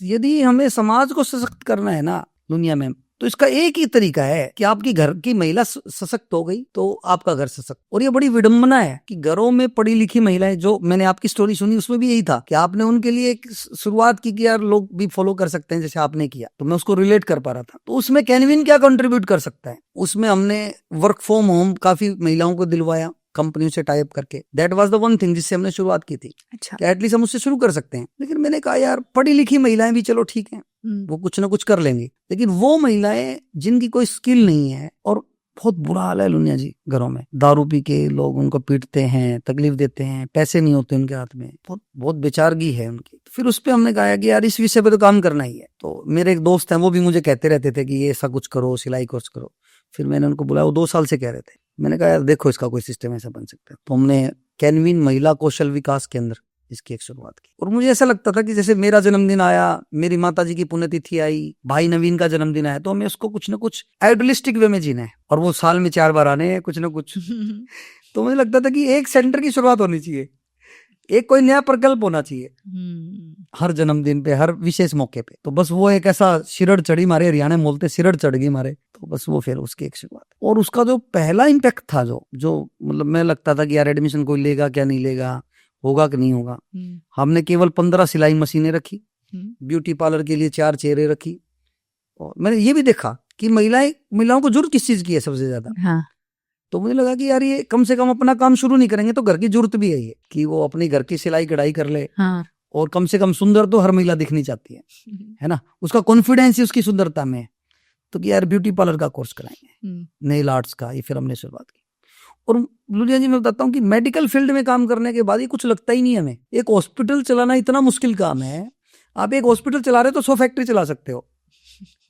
यदि हमें समाज को सशक्त करना है ना दुनिया में, तो इसका एक ही तरीका है कि आपकी घर की महिला सशक्त हो गई तो आपका घर सशक्त। और ये बड़ी विडंबना है कि घरों में पढ़ी लिखी महिलाएं, जो मैंने आपकी स्टोरी सुनी उसमें भी यही था कि आपने उनके लिए एक शुरुआत की कि यार लोग भी फॉलो कर सकते हैं जैसे आपने किया, तो मैं उसको रिलेट कर पा रहा था। तो उसमें कैनविन क्या कंट्रीब्यूट कर सकता है? उसमें हमने वर्क फ्रॉम होम काफी महिलाओं को दिलवाया कंपनियों से टाइप करके। That was the one thing जिससे हमने शुरुआत की थी। अच्छा, कि एटलीस्ट हम उससे शुरू कर सकते हैं। लेकिन मैंने कहा यार पढ़ी लिखी महिलाएं भी चलो ठीक है, वो कुछ ना कुछ कर लेंगी, लेकिन वो महिलाएं जिनकी कोई स्किल नहीं है, और बहुत बुरा हाल है लुनिया जी, घरों में दारू पी के लोग उनको पीटते हैं, तकलीफ देते हैं, पैसे नहीं होते उनके हाथ में, बहुत बहुत बेचारगी है उनकी। फिर उस पे हमने कहा कि यार इस विषय पे तो काम करना ही है। तो मेरे एक दोस्त हैं, वो भी मुझे कहते रहते थे कि ये ऐसा कुछ करो, सिलाई कोर्स करो। फिर मैंने उनको बुलाया, वो 2 साल से कह रहे थे। मैंने कहा यार देखो इसका कोई सिस्टम ऐसा बन सकता है। तो हमने कैनविन महिला कौशल विकास केंद्र इसकी एक शुरुआत की। और मुझे ऐसा लगता था कि जैसे मेरा जन्मदिन आया, मेरी माताजी की पुण्यतिथि आई, भाई नवीन का जन्मदिन आया, तो हमें उसको कुछ ना कुछ आइडियलिस्टिक वे में जीना है, और वो साल में 4 बार आने हैं कुछ ना कुछ। तो मुझे लगता था कि एक सेंटर की शुरुआत होनी चाहिए, एक कोई नया प्रकल्प होना चाहिए हर जन्मदिन पे, हर विशेष मौके पे। तो बस वो एक ऐसा सिरड़ चढ़ी मारे, हरियाणा में बोलते सिरड़ चढ़ गई मारे, तो बस वो फिर उसकी एक शुरुआत। और उसका जो पहला इम्पैक्ट था, जो मतलब मैं लगता था कि यार एडमिशन कोई लेगा क्या नहीं लेगा, होगा कि नहीं होगा, हमने केवल 15 सिलाई मशीनें रखी, ब्यूटी पार्लर के लिए 4 चेयरें रखी। और मैंने ये भी देखा कि महिलाओं को जरूरत किस चीज की है सबसे ज्यादा। हाँ। तो मुझे लगा कि यार ये कम से कम अपना काम शुरू नहीं करेंगे तो घर की जरूरत भी है ये, कि वो अपनी घर की सिलाई कढ़ाई कर ले। हाँ। और कम से कम सुंदर तो हर महिला दिखनी चाहती है ना, उसका कॉन्फिडेंस ही उसकी सुंदरता में है। तो कि यार ब्यूटी पार्लर का कोर्स कराएंगे, नेल आर्ट्स का, ये फिर हमने शुरुआत की। और लुलिया जी मैं बताता हूँ कि मेडिकल फील्ड में काम करने के बाद ये कुछ लगता ही नहीं हमें। एक हॉस्पिटल चलाना इतना मुश्किल काम है, आप एक हॉस्पिटल चला रहे हो तो 100 फैक्ट्री चला सकते हो,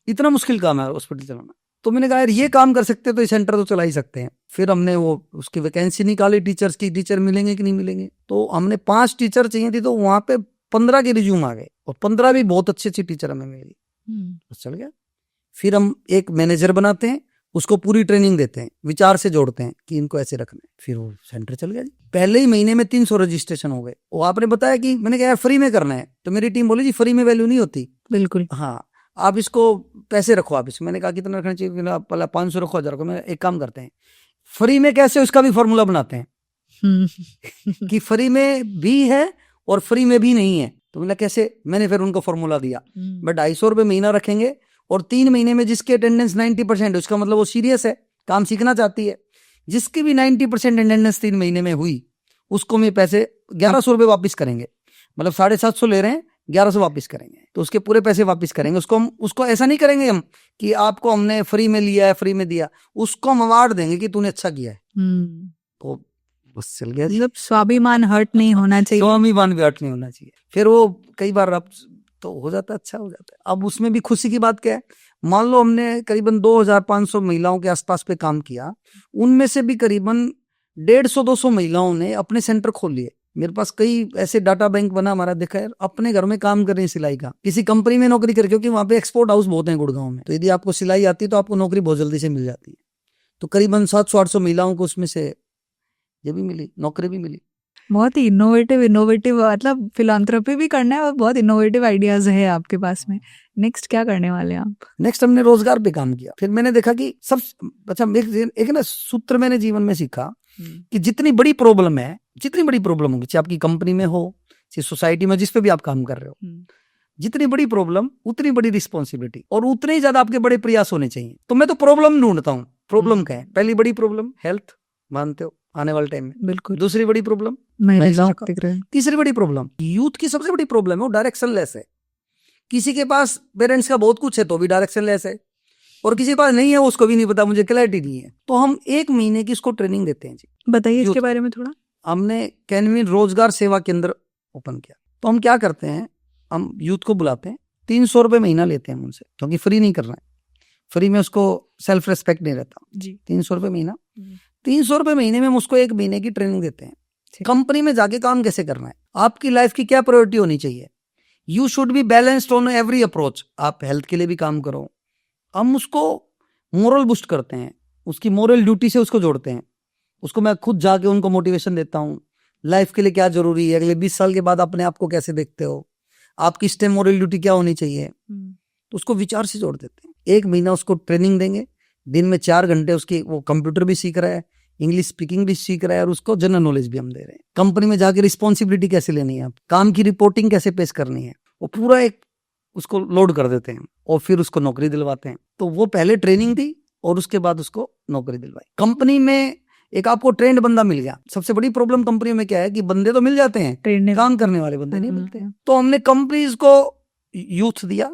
इतना मुश्किल काम है हॉस्पिटल चलाना। तो मैंने कहा यार ये काम कर सकते हैं तो ये सेंटर तो चला ही सकते हैं। फिर हमने वो उसकी वैकेंसी निकाली टीचर्स की, टीचर मिलेंगे कि नहीं मिलेंगे। तो हमने 5 टीचर चाहिए थी, तो वहां पे 15 के रिज्यूम आ गए, और 15 भी बहुत अच्छी टीचर हमें मिली। बस चल गया। फिर हम एक मैनेजर बनाते हैं, उसको पूरी ट्रेनिंग देते हैं, विचार से जोड़ते हैं कि इनको ऐसे रखना है, फिर वो सेंटर चल गया जी। पहले ही महीने में 300 रजिस्ट्रेशन हो गए। वो आपने बताया कि मैंने कहा फ्री में करना है, तो मेरी टीम बोली जी फ्री में वैल्यू नहीं होती। बिल्कुल, हाँ आप इसको पैसे रखो आप इसमें। मैंने कहा कितना रखना चाहिए, पहले 500 रखो, 1000 रखो। मैं एक काम करते हैं, फ्री में कैसे उसका भी फॉर्मूला बनाते हैं कि फ्री में भी है और फ्री में भी नहीं है। तो मैंने कैसे, मैंने फिर उनको फॉर्मूला दिया, मैं 250 रुपये महीना रखेंगे, और 3 महीने में जिसकी अटेंडेंस 90% है, उसका मतलब वो सीरियस है, काम सीखना चाहती है। जिसकी भी 90% अटेंडेंस 3 महीने में हुई, उसको मैं पैसे 1100 रुपये वापिस करेंगे। मतलब 750 ले रहे हैं, 1100 वापिस करेंगे, तो उसके पूरे पैसे वापिस करेंगे। उसको ऐसा नहीं करेंगे हम कि आपको हमने फ्री में लिया है, फ्री में दिया, उसको हम अवार्ड देंगे कि तूने अच्छा किया है। तो बस चल गया। मतलब स्वाभिमान हर्ट नहीं होना चाहिए, स्वाभिमान भी हर्ट नहीं होना चाहिए। फिर वो कई बार अब तो हो जाता है, अच्छा हो जाता है। अब उसमें भी खुशी की बात क्या है, मान लो हमने करीबन 2500 महिलाओं के आसपास पे काम किया, उनमें से भी करीबन 150-200 महिलाओं ने अपने सेंटर खोल लिए। मेरे पास कई ऐसे डाटा बैंक बना हमारा, देखा है अपने घर में काम कर रहे हैं सिलाई का, किसी कंपनी में नौकरी कर, क्योंकि वहां पे एक्सपोर्ट हाउस बहुत है गुड़गांव में, तो यदि आपको सिलाई आती है तो आपको नौकरी बहुत जल्दी से मिल जाती है। तो करीबन 700-800 महिलाओं को उसमें से ये भी मिली, नौकरी भी मिली। बहुत ही इनोवेटिव मतलब फिलैंथ्रोपी भी करना है, और बहुत इनोवेटिव आइडियाज है आपके पास में। नेक्स्ट क्या करने वाले हैं आप? नेक्स्ट हमने रोजगार पे काम किया। फिर मैंने देखा कि सब अच्छा, एक ना सूत्र मैंने जीवन में सीखा कि जितनी बड़ी प्रॉब्लम होगी, चाहे आपकी कंपनी में हो, सोसाइटी में जिस पे भी आप काम कर रहे हो, जितनी बड़ी प्रॉब्लम उतनी बड़ी रिस्पॉन्सिबिलिटी और उतने ही ज्यादा आपके बड़े प्रयास होने चाहिए। तो मैं तो प्रॉब्लम ढूंढता हूँ। प्रॉब्लम क्या है? पहली बड़ी प्रॉब्लम हेल्थ, मानते हो आने वाले टाइम में। बिल्कुल। दूसरी बड़ी प्रॉब्लम महिलाओं का। तीसरी बड़ी प्रॉब्लम यूथ की सबसे बड़ी प्रॉब्लम है वो डायरेक्शन लेस है। किसी के पास पेरेंट्स का बहुत कुछ है तो भी डायरेक्शन लेस है, और किसी के पास नहीं है उसको भी नहीं पता, मुझे क्लैरिटी नहीं है। तो हम 1 महीने की इसको ट्रेनिंग देते हैं जी। बताइए इसके बारे में थोड़ा। हमने कैनविन रोजगार सेवा केंद्र ओपन किया। तो हम क्या करते हैं, हम यूथ को बुलाते हैं, 300 रुपये महीना लेते हैं उनसे, क्योंकि फ्री नहीं करना है। फ्री में उसको सेल्फ रेस्पेक्ट नहीं रहता जी। 300 रुपये महीना, 300 रुपये महीने में हम उसको 1 महीने की ट्रेनिंग देते हैं। कंपनी में जाके काम कैसे करना है, आपकी लाइफ की क्या प्रायोरिटी होनी चाहिए, you should be balanced on every approach. आप हेल्थ के लिए भी काम करो। हम उसको मोरल बूस्ट करते हैं, उसकी मोरल ड्यूटी से उसको जोड़ते हैं। उसको मैं खुद जाके उनको मोटिवेशन देता हूँ, लाइफ के लिए क्या जरूरी है, अगले 20 साल के बाद अपने आप को कैसे देखते हो, आपकी स्टेम मोरल ड्यूटी क्या होनी चाहिए, तो उसको विचार से जोड़ देते हैं। 1 महीना उसको ट्रेनिंग देंगे, दिन में 4 घंटे उसकी, वो कंप्यूटर भी सीख रहा है, इंग्लिश स्पीकिंग भी सीख रहा है, और उसको जनरल नॉलेज भी हम दे रहे हैं। कंपनी में जाके रिस्पॉन्सिबिलिटी कैसे लेनी है, आप काम की रिपोर्टिंग कैसे पेश करनी है, वो पूरा एक उसको लोड कर देते हैं, और फिर उसको नौकरी दिलवाते हैं। तो वो पहले ट्रेनिंग दी और उसके बाद उसको नौकरी दिलवाई। कंपनी में एक आपको ट्रेंड बंदा मिल गया। सबसे बड़ी प्रॉब्लम कंपनियों में क्या है कि बंदे तो मिल जाते हैं, काम करने वाले बंदे नहीं मिलते हैं। तो हमने कंपनीज को यूथ दिया,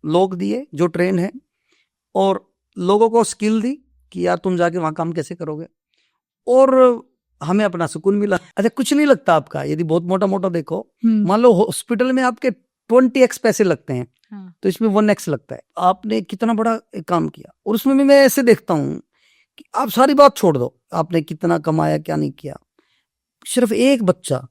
लोग दिए जो ट्रेन है, और लोगों को स्किल दी कि यार तुम जाके वहां काम कैसे करोगे, और हमें अपना सुकून मिला। अच्छा, कुछ नहीं लगता आपका, यदि बहुत मोटा मोटा देखो, मान लो हॉस्पिटल में आपके 20x पैसे लगते हैं, तो इसमें 1x लगता है। आपने कितना बड़ा एक काम किया। और उसमें भी मैं ऐसे देखता हूं कि आप सारी बात छोड़ दो, आपने कितना कमाया क्या नहीं किया, सिर्फ एक बच्चा,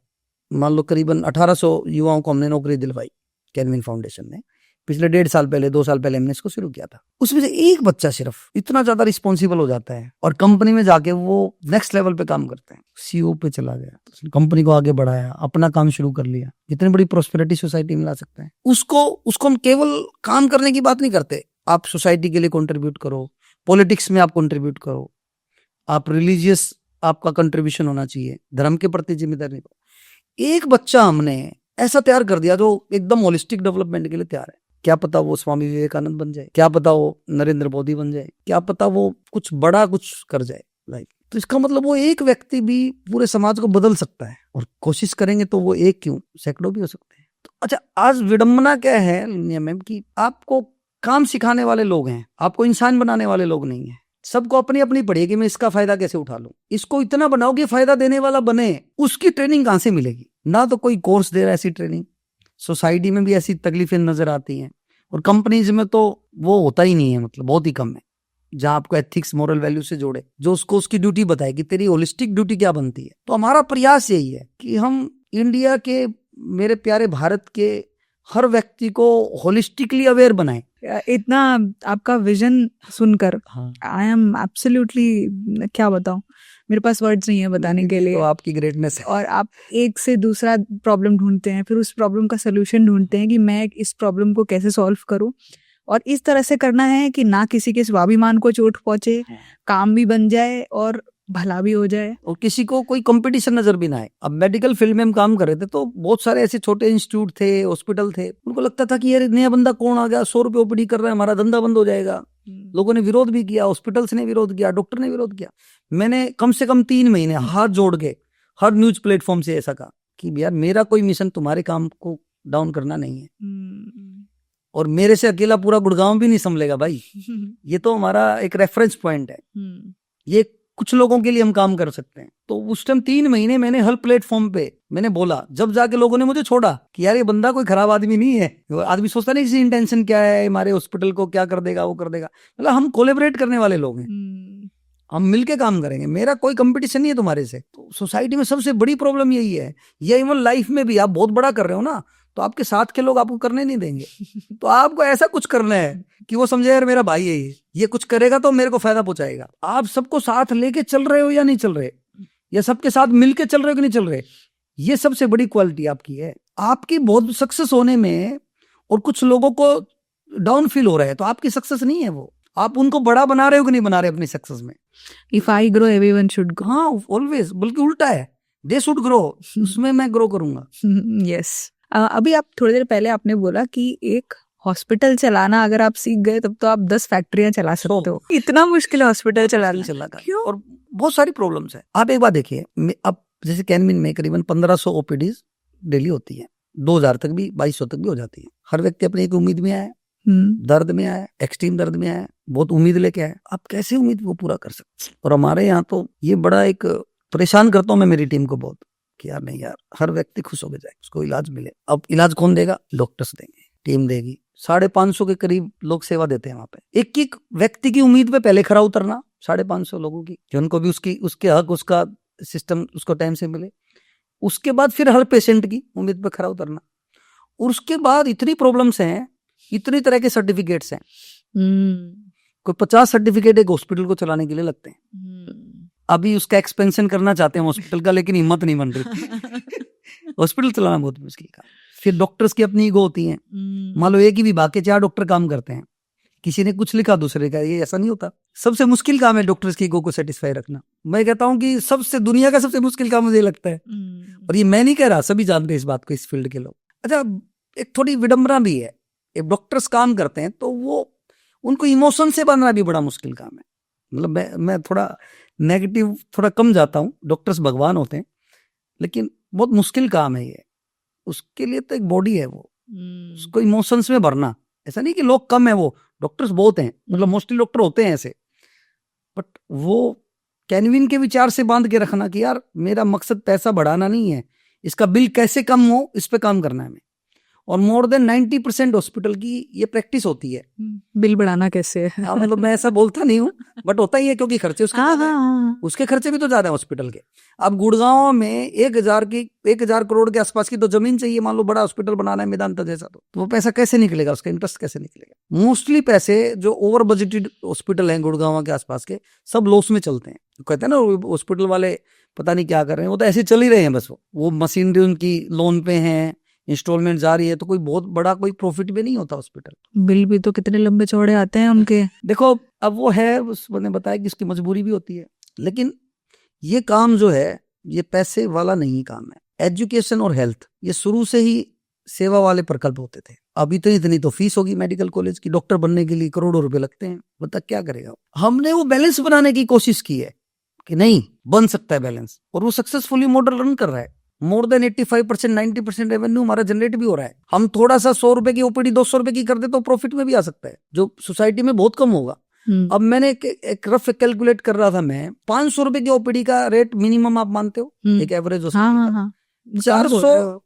मान लो करीबन 1800 युवाओं को हमने नौकरी दिलवाई कैनविन फाउंडेशन ने। पिछले 1.5 साल पहले 2 साल पहले हमने इसको शुरू किया था। उसमें से एक बच्चा सिर्फ इतना ज्यादा रिस्पॉन्सिबल हो जाता है, और कंपनी में जाके वो नेक्स्ट लेवल पे काम करते हैं। सीईओ पे चला गया, तो उसने कंपनी को आगे बढ़ाया, अपना काम शुरू कर लिया। इतनी बड़ी प्रोस्पेरिटी सोसाइटी में ला सकते हैं। उसको हम केवल काम करने की बात नहीं करते, आप सोसाइटी के लिए कंट्रीब्यूट करो, पॉलिटिक्स में आप कंट्रीब्यूट करो, आप रिलीजियस आपका कंट्रीब्यूशन होना चाहिए, धर्म के प्रति जिम्मेदारी निभाओ। एक बच्चा हमने ऐसा तैयार कर दिया जो एकदम होलिस्टिक डेवलपमेंट के लिए तैयार है। क्या पता वो स्वामी विवेकानंद बन जाए, क्या पता वो नरेंद्र मोदी बन जाए, क्या पता वो कुछ बड़ा कुछ कर जाए लाइफ। तो इसका मतलब वो एक व्यक्ति भी पूरे समाज को बदल सकता है, और कोशिश करेंगे तो वो एक क्यों सैकड़ों भी हो सकते हैं। तो अच्छा, आज विडंबना क्या है दुनिया में कि आपको काम सिखाने वाले लोग हैं, आपको इंसान बनाने वाले लोग नहीं है। सबको अपनी अपनी पड़ी है कि मैं इसका फायदा कैसे उठा लूं। इसको इतना बनाओ कि फायदा देने वाला बने। उसकी ट्रेनिंग कहां से मिलेगी? ना तो कोई कोर्स दे रहा है ऐसी ट्रेनिंग। सोसाइटी में भी ऐसी तकलीफें नजर आती हैं, और कंपनीज में तो वो होता ही नहीं है, मतलब बहुत ही कम है जहां आपको एथिक्स मोरल वैल्यू से जोड़े, जो उसको उसकी ड्यूटी बताए कि तेरी होलिस्टिक ड्यूटी क्या बनती है। तो हमारा प्रयास यही है कि हम इंडिया के, मेरे प्यारे भारत के हर व्यक्ति को होलिस्टिकली अवेयर बनाएं। इतना आपका विजन सुनकर आई एम एब्सोल्युटली, क्या बताऊं, मेरे पास वर्ड्स नहीं है बताने के लिए। तो आपकी ग्रेटनेस है। और आप एक से दूसरा प्रॉब्लम ढूंढते हैं, फिर उस प्रॉब्लम का सोल्यूशन ढूंढते हैं कि मैं इस प्रॉब्लम को कैसे सॉल्व करूं, और इस तरह से करना है कि ना किसी के स्वाभिमान को चोट पहुंचे, काम भी बन जाए और भला भी हो जाए, और किसी को कोई कंपटीशन नजर भी ना आए। अब मेडिकल फील्ड में हम काम कर रहे थे तो बहुत सारे ऐसे छोटे इंस्टीट्यूट थे, हॉस्पिटल थे, उनको लगता था कि यार नया बंदा कौन आ गया, 100 रुपये ओपीडी कर रहा है, हमारा धंधा बंद हो जाएगा। लोगों ने विरोध भी किया, हॉस्पिटल्स ने विरोध किया, डॉक्टर ने विरोध किया। मैंने कम से कम 3 महीने हाथ जोड़ के हर न्यूज प्लेटफॉर्म से ऐसा कहा कि यार मेरा कोई मिशन तुम्हारे काम को डाउन करना नहीं है, और मेरे से अकेला पूरा गुड़गांव भी नहीं संभलेगा भाई। ये तो हमारा एक रेफरेंस पॉइंट है, ये कुछ लोगों के लिए हम काम कर सकते हैं। तो उस टाइम 3 महीने मैंने हर प्लेटफॉर्म पे मैंने बोला, जब जाके लोगों ने मुझे छोड़ा कि यार ये बंदा कोई खराब आदमी नहीं है। आदमी सोचता नहीं इसकी इंटेंशन क्या है, हमारे हॉस्पिटल को क्या कर देगा, वो कर देगा। मतलब हम कोलेबरेट करने वाले लोग हैं, हम मिलके काम करेंगे, मेरा कोई कंपटीशन नहीं है तुम्हारे से। तो सोसाइटी में सबसे बड़ी प्रॉब्लम यही है। ये इवन लाइफ में भी आप बहुत बड़ा कर रहे हो ना, तो आपके साथ के लोग आपको करने नहीं देंगे। तो आपको ऐसा कुछ करना है कि वो समझे यार मेरा भाई है, ये कुछ करेगा तो मेरे को फायदा पहुंचाएगा। आप सबको साथ लेके चल रहे हो या नहीं चल रहे, या सबके साथ मिलके चल रहे हो कि नहीं चल रहे, ये सबसे बड़ी क्वालिटी आपकी है। आपकी बहुत सक्सेस होने में और कुछ लोगों को डाउन फील हो रहा है, तो आपकी सक्सेस नहीं है वो। आप उनको बड़ा बना रहे हो कि नहीं बना रहे अपनी सक्सेस में। If I grow everyone should grow. हाँ, ऑलवेज, बल्कि उल्टा है, दे शुड ग्रो, उसमें मैं ग्रो करूंगा। यस। अभी आप थोड़ी देर पहले आपने बोला कि एक हॉस्पिटल चलाना अगर आप सीख गए तब तो आप 10 फैक्ट्रियां चला सकते हो। इतना मुश्किल है हॉस्पिटल चलाना? क्यों? और बहुत सारी प्रॉब्लम्स है। आप एक बात देखिए, अब जैसे कैनविन में करीबन 1500 ओपीडीज डेली होती है, 2000 तक भी, 2200 तक भी हो जाती है। हर व्यक्ति अपनी एक उम्मीद में आया, दर्द में आया, एक्सट्रीम दर्द में आया, बहुत उम्मीद लेके आया। आप कैसे उम्मीद को पूरा कर सकते? और हमारे यहाँ तो ये बड़ा एक परेशान करता हूँ मैं मेरी टीम को बहुत, कि यार नहीं यार, हर व्यक्ति खुश होकर जाए, उसको इलाज मिले। अब इलाज कौन देगा? डॉक्टर्स देंगे, टीम देगी। 550 के करीब लोग सेवा देते हैं वहां पे। एक एक व्यक्ति की उम्मीद पे पहले खरा उतरना, 550 लोगों की, कि उनको भी उसके हक, उसका सिस्टम उसको टाइम से मिले। उसके बाद फिर हर पेशेंट की उम्मीद पे खरा उतरना। और उसके बाद इतनी प्रॉब्लम्स हैं, इतनी तरह के सर्टिफिकेट्स हैं। कोई 50 सर्टिफिकेट एक हॉस्पिटल को चलाने के लिए लगते हैं। अभी उसका एक्सपेंशन करना चाहते हैं हॉस्पिटल का, लेकिन हिम्मत नहीं बन रही। हॉस्पिटल चलाना बहुत मुश्किल का। फिर डॉक्टर्स की अपनी ईगो होती है। मान लो एक ही विभाग के 4 डॉक्टर काम करते हैं, किसी ने कुछ लिखा दूसरे का, ये ऐसा नहीं होता। सबसे मुश्किल काम है डॉक्टर्स की ईगो को सेटिस्फाई रखना। मैं कहता हूं कि दुनिया का सबसे मुश्किल काम मुझे लगता है। और ये मैं नहीं कह रहा, सभी जानते हैं इस बात को, इस फील्ड के लोग। अच्छा, एक थोड़ी विडंबना भी है, एक डॉक्टर्स काम करते हैं तो वो उनको इमोशन से बांधना भी बड़ा मुश्किल काम है। मतलब मैं थोड़ा नेगेटिव थोड़ा कम जाता हूँ। डॉक्टर्स भगवान होते हैं, लेकिन बहुत मुश्किल काम है ये। उसके लिए तो एक बॉडी है, वो उसको इमोशंस में भरना। ऐसा नहीं कि लोग कम है, वो डॉक्टर्स बहुत हैं, मतलब मोस्टली डॉक्टर होते हैं ऐसे, बट वो कैनविन के विचार से बांध के रखना कि यार मेरा मकसद पैसा बढ़ाना नहीं है, इसका बिल कैसे कम हो, इस पे काम करना है हमें। और मोर देन 90% हॉस्पिटल की ये प्रैक्टिस होती है। बिल बढ़ाना कैसे है? मतलब मैं ऐसा बोलता नहीं हूँ, बट होता ही है, क्योंकि खर्चे उसके खर्चे भी तो ज्यादा है हॉस्पिटल के। अब गुड़गांव में 1000 करोड़ के आसपास की तो जमीन चाहिए, मान लो बड़ा हॉस्पिटल बनाना है मेदांता जैसा, तो वो पैसा कैसे निकलेगा? उसका इंटरेस्ट कैसे निकलेगा? मोस्टली पैसे जो ओवर बजटेड हॉस्पिटल हैं गुड़गांव के आसपास के, सब लॉस में चलते हैं। कहते हैं ना हॉस्पिटल वाले पता नहीं क्या कर रहे हैं, वो तो ऐसे चल ही रहे हैं बस। वो मशीनरी उनकी लोन पे है, इंस्टॉलमेंट जा रही है, तो कोई बहुत बड़ा कोई प्रॉफिट भी नहीं होता हॉस्पिटल। बिल भी तो कितने लंबे चौड़े आते हैं उनके। देखो अब वो है, उसने बताया कि इसकी मजबूरी भी होती है, लेकिन ये काम जो है ये पैसे वाला नहीं काम है। एजुकेशन और हेल्थ ये शुरू से ही सेवा वाले प्रकल्प होते थे। अब इतनी तो फीस होगी मेडिकल कॉलेज की, डॉक्टर बनने के लिए करोड़ों रुपए लगते हैं, बता क्या करेगा? हमने वो बैलेंस बनाने की कोशिश की है कि नहीं बन सकता है बैलेंस, और वो सक्सेसफुली मॉडल रन कर रहा है। मोर देन 85% 90% रेवेन्यू हमारा जनरेट भी हो रहा है। हम थोड़ा सा 100 रुपए की ओपीडी 200 रुपए की कर दे तो प्रॉफिट में भी आ सकता है, जो सोसाइटी में बहुत कम होगा। अब मैंने एक रफ कैलकुलेट कर रहा था मैं, 500 रुपए की ओपीडी का रेट मिनिमम आप मानते हो एक एवरेज हॉस्पिटल? 400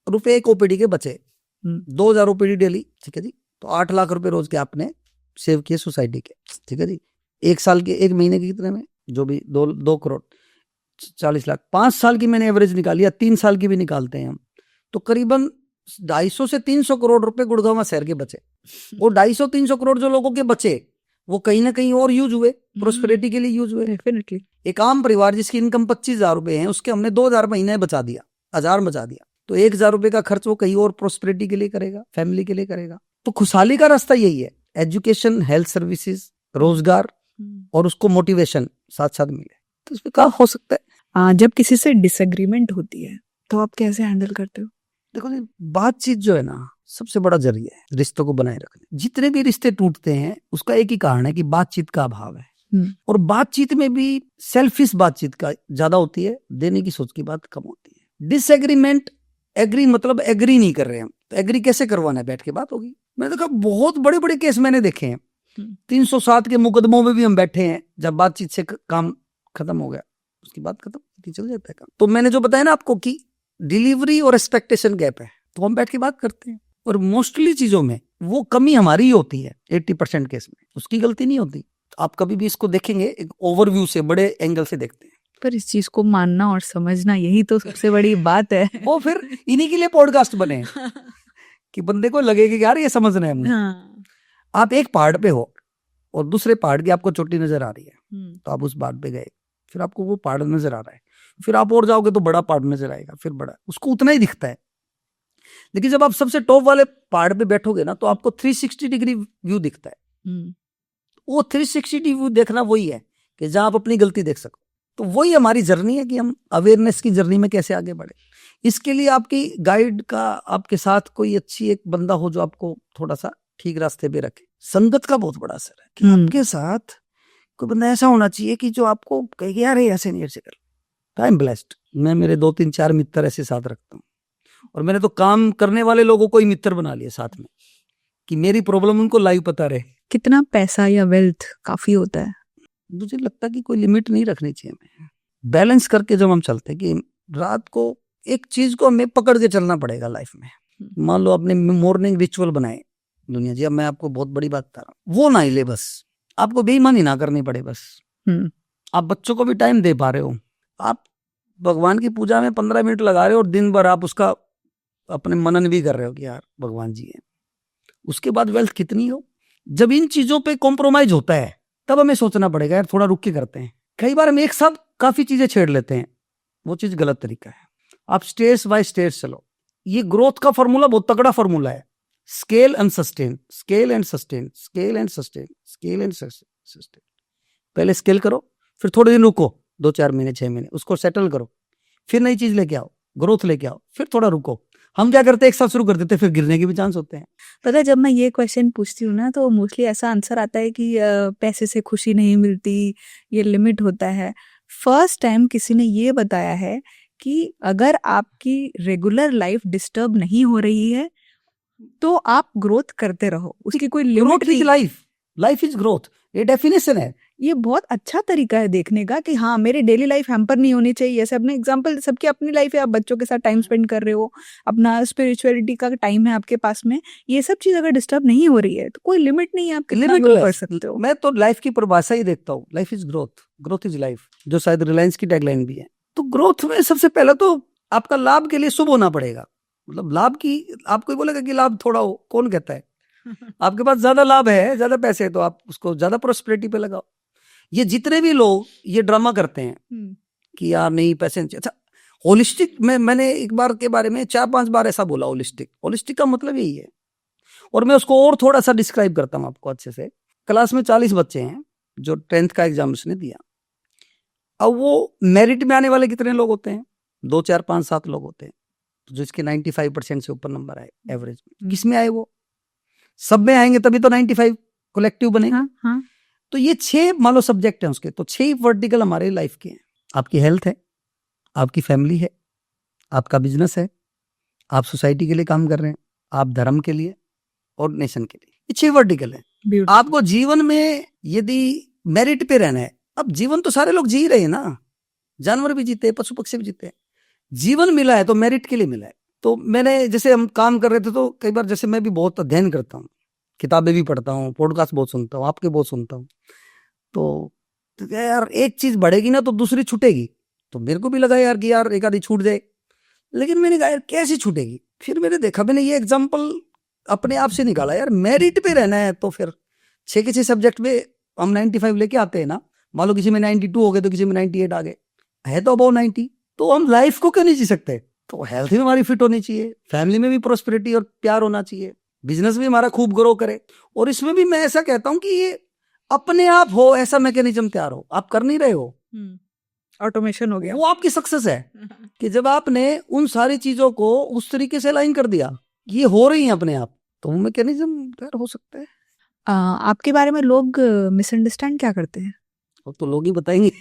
रुपए एक ओपीडी के बचे, 2000 ओपीडी डेली, ठीक है जी। तो 8 लाख रुपए रोज के आपने सेव किए सोसाइटी के, ठीक है जी। एक साल के, एक महीने के कितने में, जो भी 2 करोड़ 40 लाख। 5 साल की मैंने एवरेज निकाली, या 3 साल की भी निकालते हैं हम, तो करीबन 250 से 300 करोड़ रुपए गुड़गांव शहर के बचे। वो 250-300 करोड़ जो लोगों के बचे, वो कहीं ना कहीं और यूज हुए, प्रोस्पेरिटी के लिए यूज हुए। डेफिनेटली। एक आम परिवार जिसकी इनकम 25,000 रुपए है, उसके हमने 2,000 महीने बचा दिया, 1000 बचा दिया, तो 1,000 रुपए का खर्च वो कहीं और प्रोस्पेरिटी के लिए करेगा, फैमिली के लिए करेगा। तो खुशहाली का रास्ता यही है, एजुकेशन, हेल्थ सर्विसेज, रोजगार, और उसको मोटिवेशन साथ साथ मिले, तो उसमें क्या हो सकता है। जब किसी से डिसएग्रीमेंट होती है तो आप कैसे हैंडल करते हो? देखो जी, बातचीत जो है ना सबसे बड़ा जरिया है रिश्तों को बनाए रखने। जितने भी रिश्ते टूटते हैं उसका एक ही कारण है कि बातचीत का अभाव है। और बातचीत में भी सेल्फिश बातचीत का ज्यादा होती है, देने की सोच की बात कम होती है। डिसएग्रीमेंट, एग्री मतलब एग्री नहीं कर रहे हम, तो एग्री कैसे करवाना है? बैठ के बात होगी। मैंने देखा बहुत बड़े बड़े केस मैंने देखे हैं, 307 के मुकदमों में भी हम बैठे हैं, जब बातचीत से काम खत्म हो गया, उसकी बात खत्म, चल जाता है काम। तो मैंने जो बताया ना आपको कि डिलीवरी और एक्सपेक्टेशन गैप है, तो हम बैठ के बात करते हैं। और मोस्टली चीजों में वो कमी हमारी ही होती है, 80% केस में उसकी गलती नहीं होती। तो आप कभी भी इसको देखेंगे एक ओवरव्यू से, बड़े एंगल से देखते हैं। पर इस चीज को मानना और समझना यही तो सबसे बड़ी बात है। वो फिर इन्हीं के लिए पॉडकास्ट बने कि बंदे को लगे कि यार ये समझना है हमने। आप एक पहाड़ पे हो और दूसरे पहाड़ की आपको चोटी नजर आ रही है, तो आप उस पहाड़ पे गए, फिर आपको वो पहाड़ नजर आ रहा है, फिर आप और जाओगे तो बड़ा पहाड़ नजर आएगा, फिर बड़ा, उसको उतना ही दिखता है। लेकिन जब आप सबसे टॉप वाले पहाड़ पे बैठोगे ना, तो आपको 360 डिग्री व्यू दिखता है। वो 360 डिग्री व्यू देखना वही है कि जहां आप अपनी गलती देख सको। तो वही हमारी जर्नी है कि हम अवेयरनेस की जर्नी में कैसे आगे बढ़े। इसके लिए आपकी गाइड का आपके साथ कोई अच्छी एक बंदा हो जो आपको थोड़ा सा ठीक रास्ते पे रखे। संगत का बहुत बड़ा असर है कि आपके साथ कोई बंदा ऐसा होना चाहिए कि जो आपको कहे यार ये ऐसे नहीं, ऐसे कर। आई एम ब्लेस्ड, मैं मेरे 2-3-4 मित्र ऐसे साथ रखता हूँ, और मैंने तो काम करने वाले लोगों को ही मित्र बना लिया साथ में कि मेरी प्रॉब्लम उनको लाइव पता रहे। कितना पैसा या वेल्थ काफी होता है? मुझे लगता है कि कोई लिमिट नहीं रखनी चाहिए हमें। बैलेंस करके जब हम चलते हैं कि रात को एक चीज को हमें पकड़ के चलना पड़ेगा लाइफ में। मान लो आपने मॉर्निंग रिचुअल बनाए दुनिया जी, अब मैं आपको बहुत बड़ी बात बता रहा हूँ, वो ना हिले, बस आपको बेईमानी ना करनी पड़े, बस आप बच्चों को भी टाइम दे पा रहे हो, आप भगवान की पूजा में 15 मिनट लगा रहे हो और दिन भर आप उसका अपने मनन भी कर रहे हो कि यार भगवान जी है। उसके बाद वेल्थ कितनी हो। जब इन चीजों पे कॉम्प्रोमाइज होता है तब हमें सोचना पड़ेगा यार थोड़ा रुक के करते हैं। कई बार हम एक साथ काफी चीजें छेड़ लेते हैं, वो चीज गलत तरीका है। आप स्टेज बाय स्टेज चलो। ये ग्रोथ का फॉर्मूला बहुत तगड़ा फॉर्मूला है, scale and sustain, scale and sustain, scale and sustain, scale and sustain. पहले स्केल करो, फिर थोड़े दिन रुको, 2-4 महीने 6 महीने उसको सेटल करो, फिर नई चीज लेके आओ, ग्रोथ लेके आओ, फिर थोड़ा रुको। हम क्या करते हैं, एक साथ शुरू कर देते हैं, फिर गिरने के भी चांस होते हैं। पता है जब मैं ये क्वेश्चन पूछती हूँ ना तो मोस्टली ऐसा आंसर आता है कि पैसे से खुशी नहीं मिलती, ये लिमिट होता है। फर्स्ट टाइम किसी ने ये बताया है कि अगर आपकी रेगुलर लाइफ डिस्टर्ब नहीं हो रही है तो आप ग्रोथ करते रहो, उसकी कोई limit growth is life, life is growth, ये डेफिनेशन है। ये बहुत अच्छा तरीका है देखने का कि हाँ मेरी डेली लाइफ हैम्पर नहीं होनी चाहिए। ऐसे अपने एग्जांपल, सबकी अपनी लाइफ है, आप बच्चों के साथ टाइम स्पेंड कर रहे हो, अपना स्पिरिचुअलिटी का टाइम है आपके पास में, ये सब चीज अगर डिस्टर्ब नहीं हो रही है तो कोई लिमिट नहीं है, आप कितना ग्रो कर सकते हो। मैं तो लाइफ की परिभाषा ही देखता हूँ, life is growth, growth is life, जो शायद रिलायंस की टैगलाइन भी है। तो ग्रोथ में सबसे पहले तो आपका लाभ के लिए शुभ होना पड़ेगा। मतलब लाभ की, आपको बोलेगा कि लाभ थोड़ा हो, कौन कहता है? आपके पास ज्यादा लाभ है, ज्यादा पैसे है, तो आप उसको ज्यादा प्रोस्पेरिटी पे लगाओ। ये जितने भी लोग ये ड्रामा करते हैं कि यार नहीं पैसे, अच्छा होलिस्टिक में मैंने एक बार के बारे में 4-5 बार ऐसा बोला, होलिस्टिक का मतलब यही है। और मैं उसको और थोड़ा सा डिस्क्राइब करता हूँ आपको अच्छे से। क्लास में 40 बच्चे हैं जो 10th का एग्जाम उसने दिया। अब वो मेरिट में आने वाले कितने लोग होते हैं? 2, 4, 5, 7 लोग होते हैं, तो जिसके 95% से ऊपर नंबर आए एवरेज में। किसमें आए? वो सब में आएंगे तभी तो 95 कलेक्टिव बनेगा। हाँ। तो ये 6 मान लो सब्जेक्ट हैं उसके, तो 6 वर्टिकल हमारे लाइफ के हैं। आपकी हेल्थ है, आपकी फैमिली है, आपका बिजनेस है, आप सोसाइटी के लिए काम कर रहे हैं, आप धर्म के लिए और नेशन के लिए। ये 6 वर्टिकल है। आपको जीवन में यदि मेरिट पे रहना है, अब जीवन तो सारे लोग जी रहे हैं ना, जानवर भी जीते, पशु पक्षी भी जीते। जीवन मिला है तो मेरिट के लिए मिला है। तो मैंने, जैसे हम काम कर रहे थे तो कई बार, जैसे मैं भी बहुत अध्ययन करता हूँ, किताबें भी पढ़ता हूँ, पॉडकास्ट बहुत सुनता हूँ, आपके बहुत सुनता हूँ। तो यार एक चीज बढ़ेगी ना तो दूसरी छूटेगी। तो मेरे को भी लगा यार कि यार एक आधी छूट जाए, लेकिन मैंने कहा यार कैसे छूटेगी। फिर मैंने देखा, मैंने ये एग्जाम्पल अपने आप से निकाला, यार मेरिट पे रहना है तो फिर 6 के 6 सब्जेक्ट में हम 95 लेके आते हैं ना। मान लो किसी में 92 हो गए तो किसी में 98 आ गए, है तो अबाउ 90, तो हम लाइफ को क्यों नहीं जी सकते? तो हेल्थ भी हमारी फिट होनी चाहिए, फैमिली में भी प्रोस्पेरिटी और प्यार होना चाहिए, बिजनेस भी हमारा खूब ग्रो करे। और इसमें भी मैं ऐसा कहता हूं कि ये अपने आप हो, ऐसा मैकेनिज्म तैयार हो, आप कर नहीं रहे हो, ऑटोमेशन हो गया, वो आपकी सक्सेस है। कि जब आपने उन सारी चीजों को उस तरीके से लाइन कर दिया, ये हो रही है अपने आप, तो वो मैकेनिज्म तैयार हो सकता है। आपके बारे में लोग मिसअंडरस्टैंड क्या करते हैं? वो तो लोग ही बताएंगे।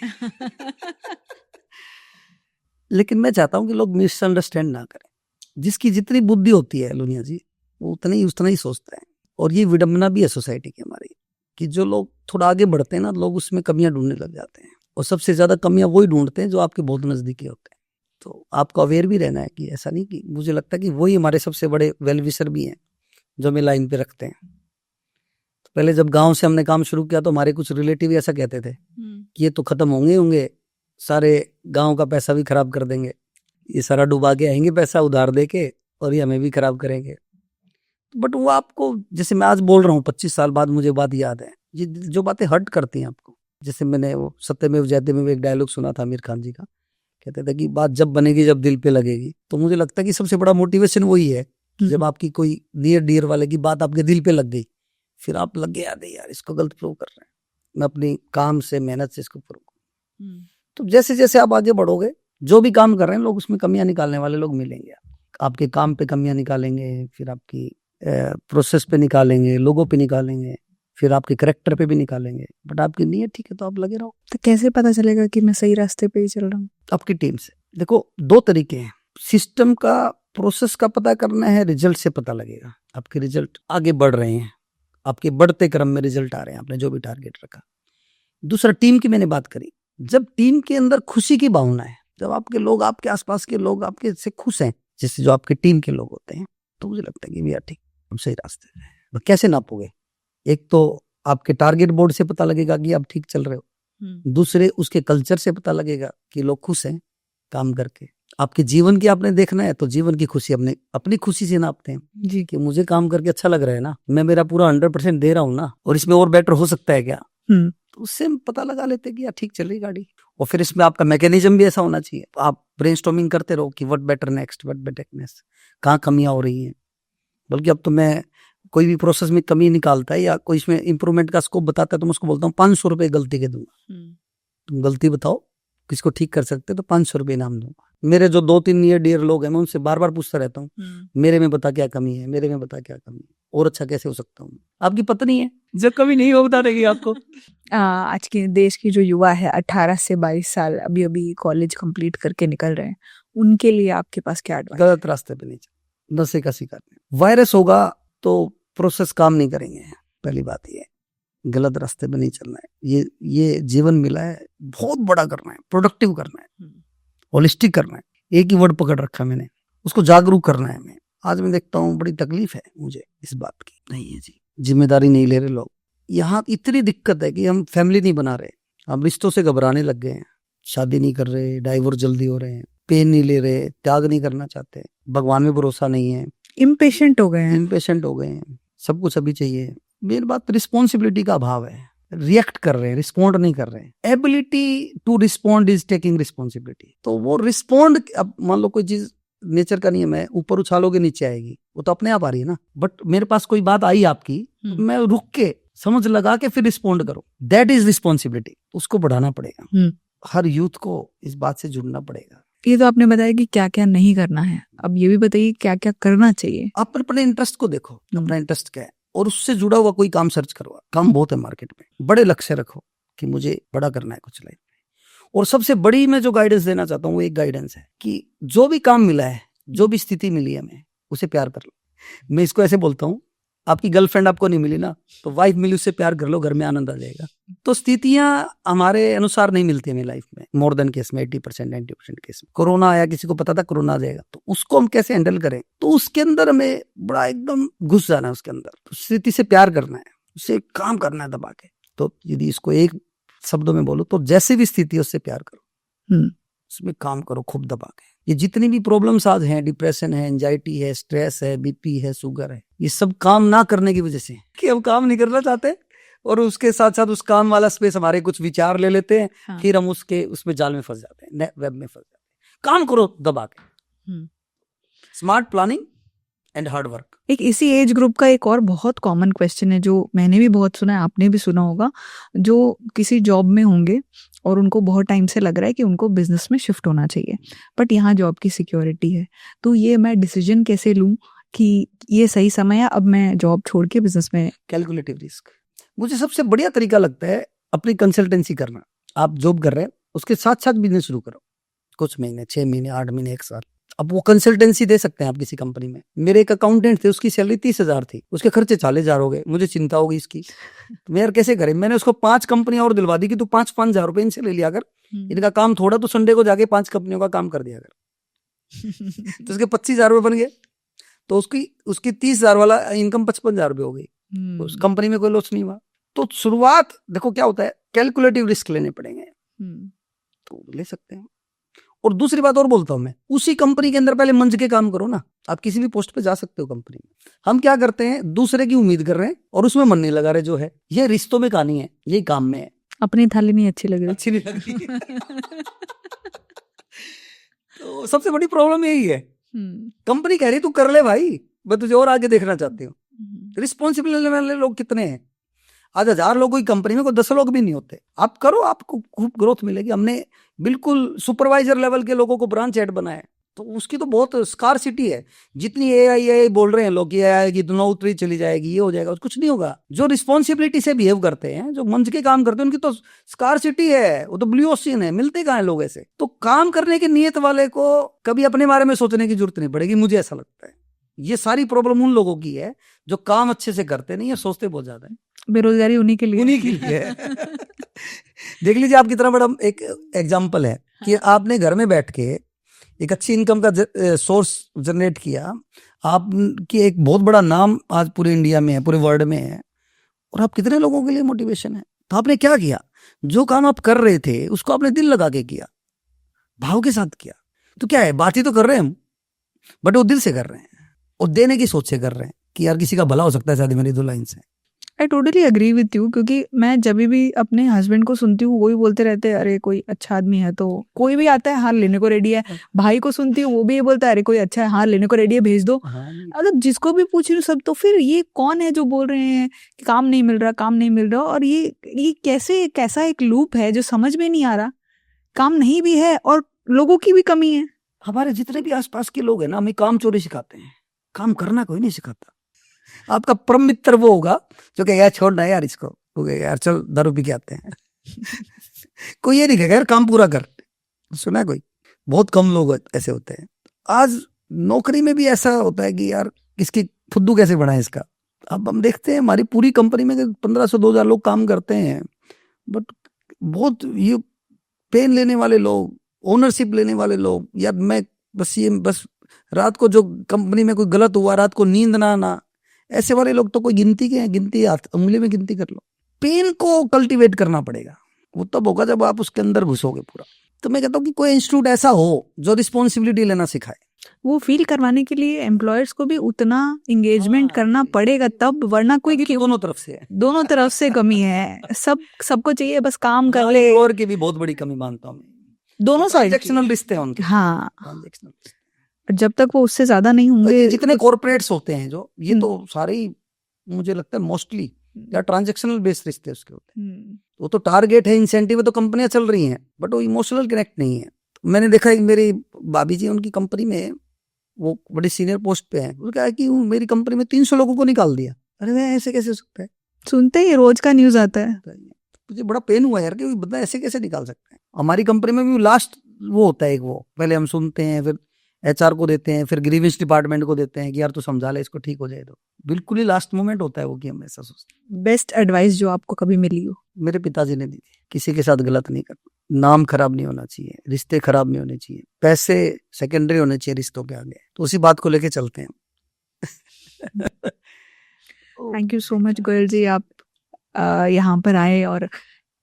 लेकिन मैं चाहता हूं कि लोग मिसअंडरस्टैंड ना करें। जिसकी जितनी बुद्धि होती है लुनिया जी, वो उतना ही सोचता है। और ये विडंबना भी है सोसाइटी की हमारी, कि जो लोग थोड़ा आगे बढ़ते हैं ना, लोग उसमें कमियां ढूंढने लग जाते हैं, और सबसे ज्यादा कमियां वही ढूंढते हैं जो आपके बहुत नजदीकी होते हैं। तो आपको अवेयर भी रहना है कि ऐसा नहीं, कि मुझे लगता है कि वही हमारे सबसे बड़े वेल विशर भी हैं जो हमें लाइन पे रखते हैं। तो पहले जब गाँव से हमने काम शुरू किया तो हमारे कुछ रिलेटिव ऐसा कहते थे कि ये तो खत्म होंगे, सारे गांव का पैसा भी खराब कर देंगे, ये सारा डुबा के आएंगे पैसा उधार दे के, और ये हमें भी खराब करेंगे। बट वो आपको, जैसे मैं आज बोल रहा हूँ 25 साल बाद मुझे बात याद है, ये जो बातें हर्ट करती हैं आपको। जैसे मैंने वो सत्यमेव जयते में एक डायलॉग सुना था आमिर खान जी का, कहते थे कि बात जब बनेगी जब दिल पे लगेगी। तो मुझे लगता है कि सबसे बड़ा मोटिवेशन वही है, जब आपकी कोई नियर डियर वाले की बात आपके दिल पे लग गई, फिर आप लग गया यार इसको गलत प्रूव कर रहे हैं, मैं अपनी काम से, मेहनत से इसको प्रूव करूं। तो जैसे जैसे आप आगे बढ़ोगे, जो भी काम कर रहे हैं लोग, उसमें कमियां निकालने वाले लोग मिलेंगे। आपके काम पे कमियां निकालेंगे, फिर आपकी प्रोसेस पे निकालेंगे, लोगों पे निकालेंगे, फिर आपके करेक्टर पे भी निकालेंगे। बट आपकी नीयत ठीक है तो आप लगे रहो। तो कैसे पता चलेगा कि मैं सही रास्ते पे ही चल रहा हूँ? आपकी टीम से देखो, 2 तरीके हैं। सिस्टम का, प्रोसेस का पता करना है, रिजल्ट से पता लगेगा। आपके रिजल्ट आगे बढ़ रहे हैं, आपके बढ़ते क्रम में रिजल्ट आ रहे हैं, आपने जो भी टारगेट रखा। दूसरा, टीम की मैंने बात करी। जब टीम के अंदर खुशी की भावना है, जब आपके लोग, आपके आसपास के लोग आपके से खुश हैं, जैसे जो आपके टीम के लोग होते हैं, तो मुझे लगता है कि भैया ठीक, हम सही रास्ते पे हैं। तो कैसे नापोगे? एक तो आपके टारगेट बोर्ड से पता लगेगा कि आप ठीक चल रहे हो। दूसरे, उसके कल्चर से पता लगेगा कि लोग खुश हैं काम करके। आपके जीवन की आपने देखना है तो जीवन की खुशी अपनी खुशी से नापते हैं जी, कि मुझे काम करके अच्छा लग रहा है ना, मैं मेरा पूरा 100% दे रहा हूँ ना, और इसमें और बेटर हो सकता है क्या, तो उससे हम पता लगा लेते हैं कि यार ठीक चल रही गाड़ी। और फिर इसमें आपका मैकेनिज्म भी ऐसा होना चाहिए, आप ब्रेनस्टॉर्मिंग करते रहो कि what better next, what better next, कहाँ कमियां हो रही हैं। बल्कि अब तो मैं कोई भी प्रोसेस में कमी निकालता है या कोई इसमें इंप्रूवमेंट का स्कोप बताता है तो मैं उसको बोलता हूँ 500 रुपए गलती के दूंगा। तुम गलती बताओ किसको ठीक कर सकते तो 500 रुपए इनाम दूंगा। मेरे जो 2-3 नियर डियर लोग हैं, मैं उनसे बार बार पूछता रहता हूँ, मेरे में बता क्या कमी है, मेरे में बता क्या कमी है, और अच्छा कैसे हो सकता हूँ। आपकी पत्नी है, जब कभी नहीं हो बता देगी आपको। आज के देश की जो युवा है 18 से 22 साल अभी अभी कॉलेज कंप्लीट करके निकल रहे हैं, उनके लिए आपके पास क्या एडवाइस? गलत रास्ते पे नहीं चल, नशे का शिकार नहीं। वायरस होगा तो प्रोसेस काम नहीं करेंगे, पहली बात ये। गलत रास्ते पे नहीं चलना है। ये जीवन मिला है, बहुत बड़ा करना है, प्रोडक्टिव करना है, होलिस्टिक करना है। एक ही वर्ड पकड़ रखा मैंने, उसको जागरूक करना है। मैं आज मैं देखता हूँ बड़ी तकलीफ है मुझे इस बात की। नहीं है जी, जिम्मेदारी नहीं ले रहे लोग। यहाँ इतनी दिक्कत है कि हम फैमिली नहीं बना रहे, हम रिश्तों से घबराने लग गए हैं, शादी नहीं कर रहे, डाइवोर्स जल्दी हो रहे हैं, पेन नहीं ले रहे, त्याग नहीं करना चाहते, भगवान में भरोसा नहीं है, इम्पेशेंट हो गए हैं, सब कुछ अभी चाहिए। मेरी बात, रिस्पॉन्सिबिलिटी का अभाव है, रिएक्ट कर रहे हैं, रिस्पॉन्ड नहीं कर रहे हैं। Ability to respond is taking responsibility. तो वो रिस्पॉन्ड, अब मान लो कोई चीज नेचर का नियम है, ऊपर उछालोगे नीचे आएगी, वो तो अपने आप आ रही है ना। बट मेरे पास कोई बात आई आपकी, तो मैं रुक के समझ लगा के फिर रिस्पॉन्ड करो, दैट इज रिस्पॉन्सिबिलिटी। उसको बढ़ाना पड़ेगा, हर यूथ को इस बात से जुड़ना पड़ेगा। ये तो आपने बताया कि क्या क्या नहीं करना है, अब ये भी बताइए क्या क्या करना चाहिए। आप अपने इंटरेस्ट को देखो, अपना इंटरेस्ट क्या है, और उससे जुड़ा हुआ कोई काम सर्च करो। काम बहुत है मार्केट में, बड़े लक्ष्य रखो कि मुझे बड़ा करना है कुछ लाइफ में। और सबसे बड़ी मैं जो गाइडेंस देना चाहता हूँ वो एक गाइडेंस है कि जो भी काम मिला है, जो भी स्थिति मिली है, हमें उसे प्यार कर लो। मैं इसको ऐसे बोलता हूँ, आपकी गर्लफ्रेंड आपको नहीं मिली ना, तो वाइफ मिली, उससे प्यार कर लो, घर में आनंद आ जाएगा। तो स्थितियां हमारे अनुसार नहीं मिलती हमें लाइफ में, मोर देन केस में 80% 90% केस में। कोरोना आया, किसी को पता था कोरोना आ जाएगा, तो उसको हम कैसे हैंडल करें, तो उसके अंदर हमें बड़ा एकदम घुस जाना है, उसके अंदर तो स्थिति से प्यार करना है, उससे काम करना है दबा के। तो यदि इसको एक शब्दों में बोलो तो जैसे भी स्थिति है उससे प्यार करो, उसमें काम करो खूब दबा के। ये जितनी भी प्रॉब्लम्स आज हैं, डिप्रेशन है, एंजाइटी है, स्ट्रेस है, बीपी है, शुगर है, ये सब काम ना करने की वजह से कि हम काम नहीं करना चाहते, और उसके साथ साथ उस काम वाला स्पेस हमारे कुछ विचार ले लेते हैं। हाँ। फिर हम उसमें जाल में फंस जाते हैं, वेब में फंस जाते हैं। काम करो दबा के, smart planning and hard work. एक इसी एज ग्रुप का एक और बहुत कॉमन क्वेश्चन है जो मैंने भी बहुत सुना है, आपने भी सुना होगा, जो किसी जॉब में होंगे और उनको बहुत टाइम से लग रहा है कि उनको बिजनेस में शिफ्ट होना चाहिए, बट यहाँ जॉब की सिक्योरिटी है, तो ये मैं डिसीजन कैसे लूँ कि ये सही समय है अब मैं जॉब छोड़ के बिजनेस में? कैलकुलेटिव रिस्क मुझे सबसे बढ़िया तरीका लगता है, अपनी कंसल्टेंसी करना। आप जॉब कर रहे हैं, उसके साथ साथ बिजनेस शुरू करो, कुछ महीने, 6 महीने, 8 महीने, 1 साल। अब वो कंसल्टेंसी दे सकते हैं आप किसी कंपनी में। मेरे एक अकाउंटेंट थे, उसकी सैलरी 30,000 थी, उसके खर्चे 40,000 हो गए, मुझे चिंता होगी इसकी, तो मैं यार कैसे करें। मैंने उसको 5 कंपनियां और दिलवा दी कि तू 5-5 हजार रुपए इनसे ले लिया कर, इनका काम थोड़ा तो संडे को जाके 5 कंपनियों का काम कर दिया कर। तो उसके 25,000 रुपए बन गए, तो उसकी 30,000 वाला इनकम 55,000 रुपए हो गई, तो उस कंपनी में कोई लॉस नहीं हुआ। तो शुरुआत देखो क्या होता है, कैलकुलेटिव रिस्क लेने पड़ेंगे, तो ले सकते हैं। और दूसरी बात और बोलता हूं मैं, उसी कंपनी के अंदर पहले मंज के काम करो ना। आप किसी भी पोस्ट पे जा सकते हो कंपनी में। हम क्या करते हैं, दूसरे की उम्मीद कर रहे हैं और उसमें मन नहीं लगा रहे। जो है ये रिश्तों में कहानी है, ये काम में है। अपनी थाली नहीं अच्छी लग रही तो सबसे बड़ी प्रॉब्लम यही है। कंपनी कह रही तू कर ले भाई, मैं तुझे और आगे देखना चाहती हूँ। रिस्पॉन्सिबिलिटी वाले लोग कितने हैं। आज 1000 लोगों की कंपनी में कोई 10 लोग भी नहीं होते। आप करो, आपको खूब ग्रोथ मिलेगी। हमने बिल्कुल सुपरवाइजर लेवल के लोगों को ब्रांच हेड बनाया, तो उसकी तो बहुत स्कार्सिटी है। जितनी एआई बोल रहे हैं लोग कि एआई की नौकरी चली जाएगी, ये हो जाएगा, कुछ नहीं होगा। जो रिस्पॉन्सिबिलिटी से बिहेव करते हैं, जो मंच के काम करते हैं, उनकी तो स्कार्सिटी है, वो तो ब्लू ओशियन है, मिलते कहाँ हैं लोग ऐसे। तो काम करने की नीयत वाले को कभी अपने बारे में सोचने की जरूरत नहीं पड़ेगी, मुझे ऐसा लगता है। ये सारी प्रॉब्लम उन लोगों की है जो काम अच्छे से करते नहीं है, सोचते बहुत ज्यादा है। बेरोजगारी उन्हीं के लिए है। देख लीजिए, आप कितना बड़ा एक एग्जाम्पल है कि आपने घर में बैठ के एक अच्छी इनकम का सोर्स जनरेट किया, आपकी एक बहुत बड़ा नाम आज पूरे इंडिया में है, पूरे वर्ल्ड में है, और आप कितने लोगों के लिए मोटिवेशन है। तो आपने क्या किया, जो काम आप कर रहे थे उसको आपने दिल लगा के किया, भाव के साथ किया। तो क्या है, बात ही तो कर रहे हैं हम, बट वो दिल से कर रहे हैं और देने की सोच से कर रहे हैं कि यार किसी का भला हो सकता है शायद मेरी 2 लाइन से। I totally agree with you, क्योंकि मैं जब भी अपने हस्बैंड को सुनती हूँ वही बोलते रहते हैं अरे कोई अच्छा आदमी है तो कोई भी आता है हार लेने को रेडी है। भाई को सुनती हूँ वो भी ये बोलता है अरे कोई अच्छा है हार लेने को रेडी है, भेज दो। मतलब जिसको भी पूछ रही हूँ सब, तो फिर ये कौन है जो बोल रहे हैं कि काम नहीं मिल रहा, काम नहीं मिल रहा। और ये कैसा एक लूप है जो समझ में नहीं आ रहा। काम नहीं भी है और लोगों की भी कमी है। हमारे जितने भी आसपास के लोग हैं ना, हमें काम चोरी सिखाते हैं, काम करना कोई नहीं सिखाता। आपका परम मित्र वो होगा जो कहेगा यार छोड़ना यार इसको, वो कहेगा यार चल दारू पी के आते हैं। कोई ये नहीं कहेगा यार काम पूरा कर। सुना है कोई? बहुत कम लोग ऐसे होते हैं। आज नौकरी में भी ऐसा होता है कि यार इसकी फुद्दू कैसे बढ़ाएं इसका। अब हम देखते हैं हमारी पूरी कंपनी में 1500-2000 लोग काम करते हैं, बट बहुत ये पेन लेने वाले लोग, ओनरशिप लेने वाले लोग, यार मैं बस रात को जो कंपनी में कोई गलत हुआ, रात को नींद ना आना, ऐसे वाले लोग तो कोई गिनती के हैं, उंगली में गिनती कर लो। पेन को कल्टीवेट करना पड़ेगा, वो तब होगा जब आप उसके अंदर घुसोगे पूरा। तो मैं कहता हूँ कि कोई इंस्टीट्यूट ऐसा हो जो रिस्पॉन्सिबिलिटी लेना सिखाए। वो फील करवाने के लिए एम्प्लॉयर्स को भी उतना एंगेजमेंट करना पड़ेगा तब, वरना कोई दोनों तरफ से है, दोनों तरफ से कमी है। सबको चाहिए बस काम कर ले। और की भी बहुत बड़ी कमी मानता हूँ, दोनों साइड ट्रांजैक्शनल रिश्ते हैं उनके। हाँ, ट्रांजैक्शनल जब तक वो उससे ज्यादा नहीं होंगे। जितने कॉर्पोरेट्स होते हैं जो, ये तो सारे ही मुझे लगता है मोस्टली या ट्रांजैक्शनल बेस्ड रिश्ते उसके होते हैं। वो तो टारगेट है, इंसेंटिव है, तो कंपनियां चल रही हैं, बट वो इमोशनल कनेक्ट नहीं है। मैंने देखा एक मेरी भाभी जी, उनकी कंपनी में वो बड़ी सीनियर पोस्ट पे है, वो क्या है कि मेरी कंपनी में 300 लोगों को निकाल दिया। अरे मैं ऐसे कैसे हो सकता है? सुनते ही रोज का न्यूज आता है। मुझे बड़ा पेन हुआ यार कि बंदा ऐसे कैसे निकाल सकते हैं। हमारी कंपनी में भी लास्ट वो होता है, वो पहले हम सुनते हैं, फिर एचआर को देते हैं, फिर ग्रीवेंस डिपार्टमेंट को देते हैं कि यार तू समझा ले इसको, ठीक हो जाए। तो बिल्कुल ही लास्ट मोमेंट होता है वो कि हम ऐसा सोचते हैं। बेस्ट एडवाइस जो आपको कभी मिली हो? मेरे पिताजी ने दी थी, किसी के साथ गलत नहीं करना, नाम खराब नहीं होना चाहिए, रिश्ते खराब नहीं होने चाहिए, पैसे सेकेंडरी होने चाहिए रिश्तों के आगे। तो उसी बात को लेके चलते हैं। Thank you so much Goyal ji, आप यहाँ पर आए और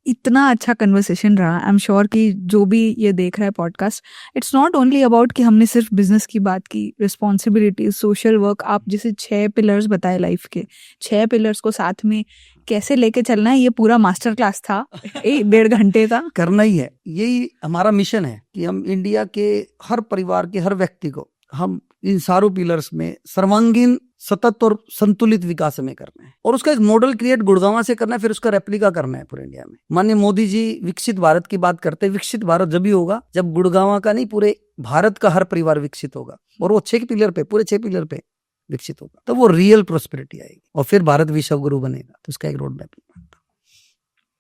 इतना अच्छा कन्वर्सेशन रहा। आई एम श्योर कि जो भी ये देख रहा है podcast, it's not only about कि हमने सिर्फ बिजनेस की बात की, रिस्पॉन्सिबिलिटी, सोशल वर्क, आप जैसे 6 पिलर्स बताए लाइफ के, 6 पिलर्स को साथ में कैसे लेके चलना है, ये पूरा मास्टर क्लास था। 1.5 घंटे था। करना ही है, यही हमारा मिशन है कि हम इंडिया के हर परिवार के हर व्यक्ति को हम इन सारों पिलर्स में सर्वांगीण, सतत और संतुलित विकास में करना है, और उसका एक मॉडल क्रिएट गुड़गांव से करना है, फिर उसका रेप्लिका करना है पूरे इंडिया में। माननीय मोदी जी विकसित भारत की बात करते हैं। विकसित भारत जब भी होगा जब गुड़गांव का नहीं, पूरे भारत का हर परिवार विकसित होगा, और वो 6 पिलर पे, पूरे 6 पिलर पे विकसित होगा, तो वो रियल प्रोस्पेरिटी आएगी, और फिर भारत विश्व गुरु बनेगा। तो उसका एक road map.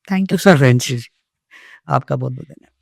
Thank you sir, आपका बहुत बहुत धन्यवाद।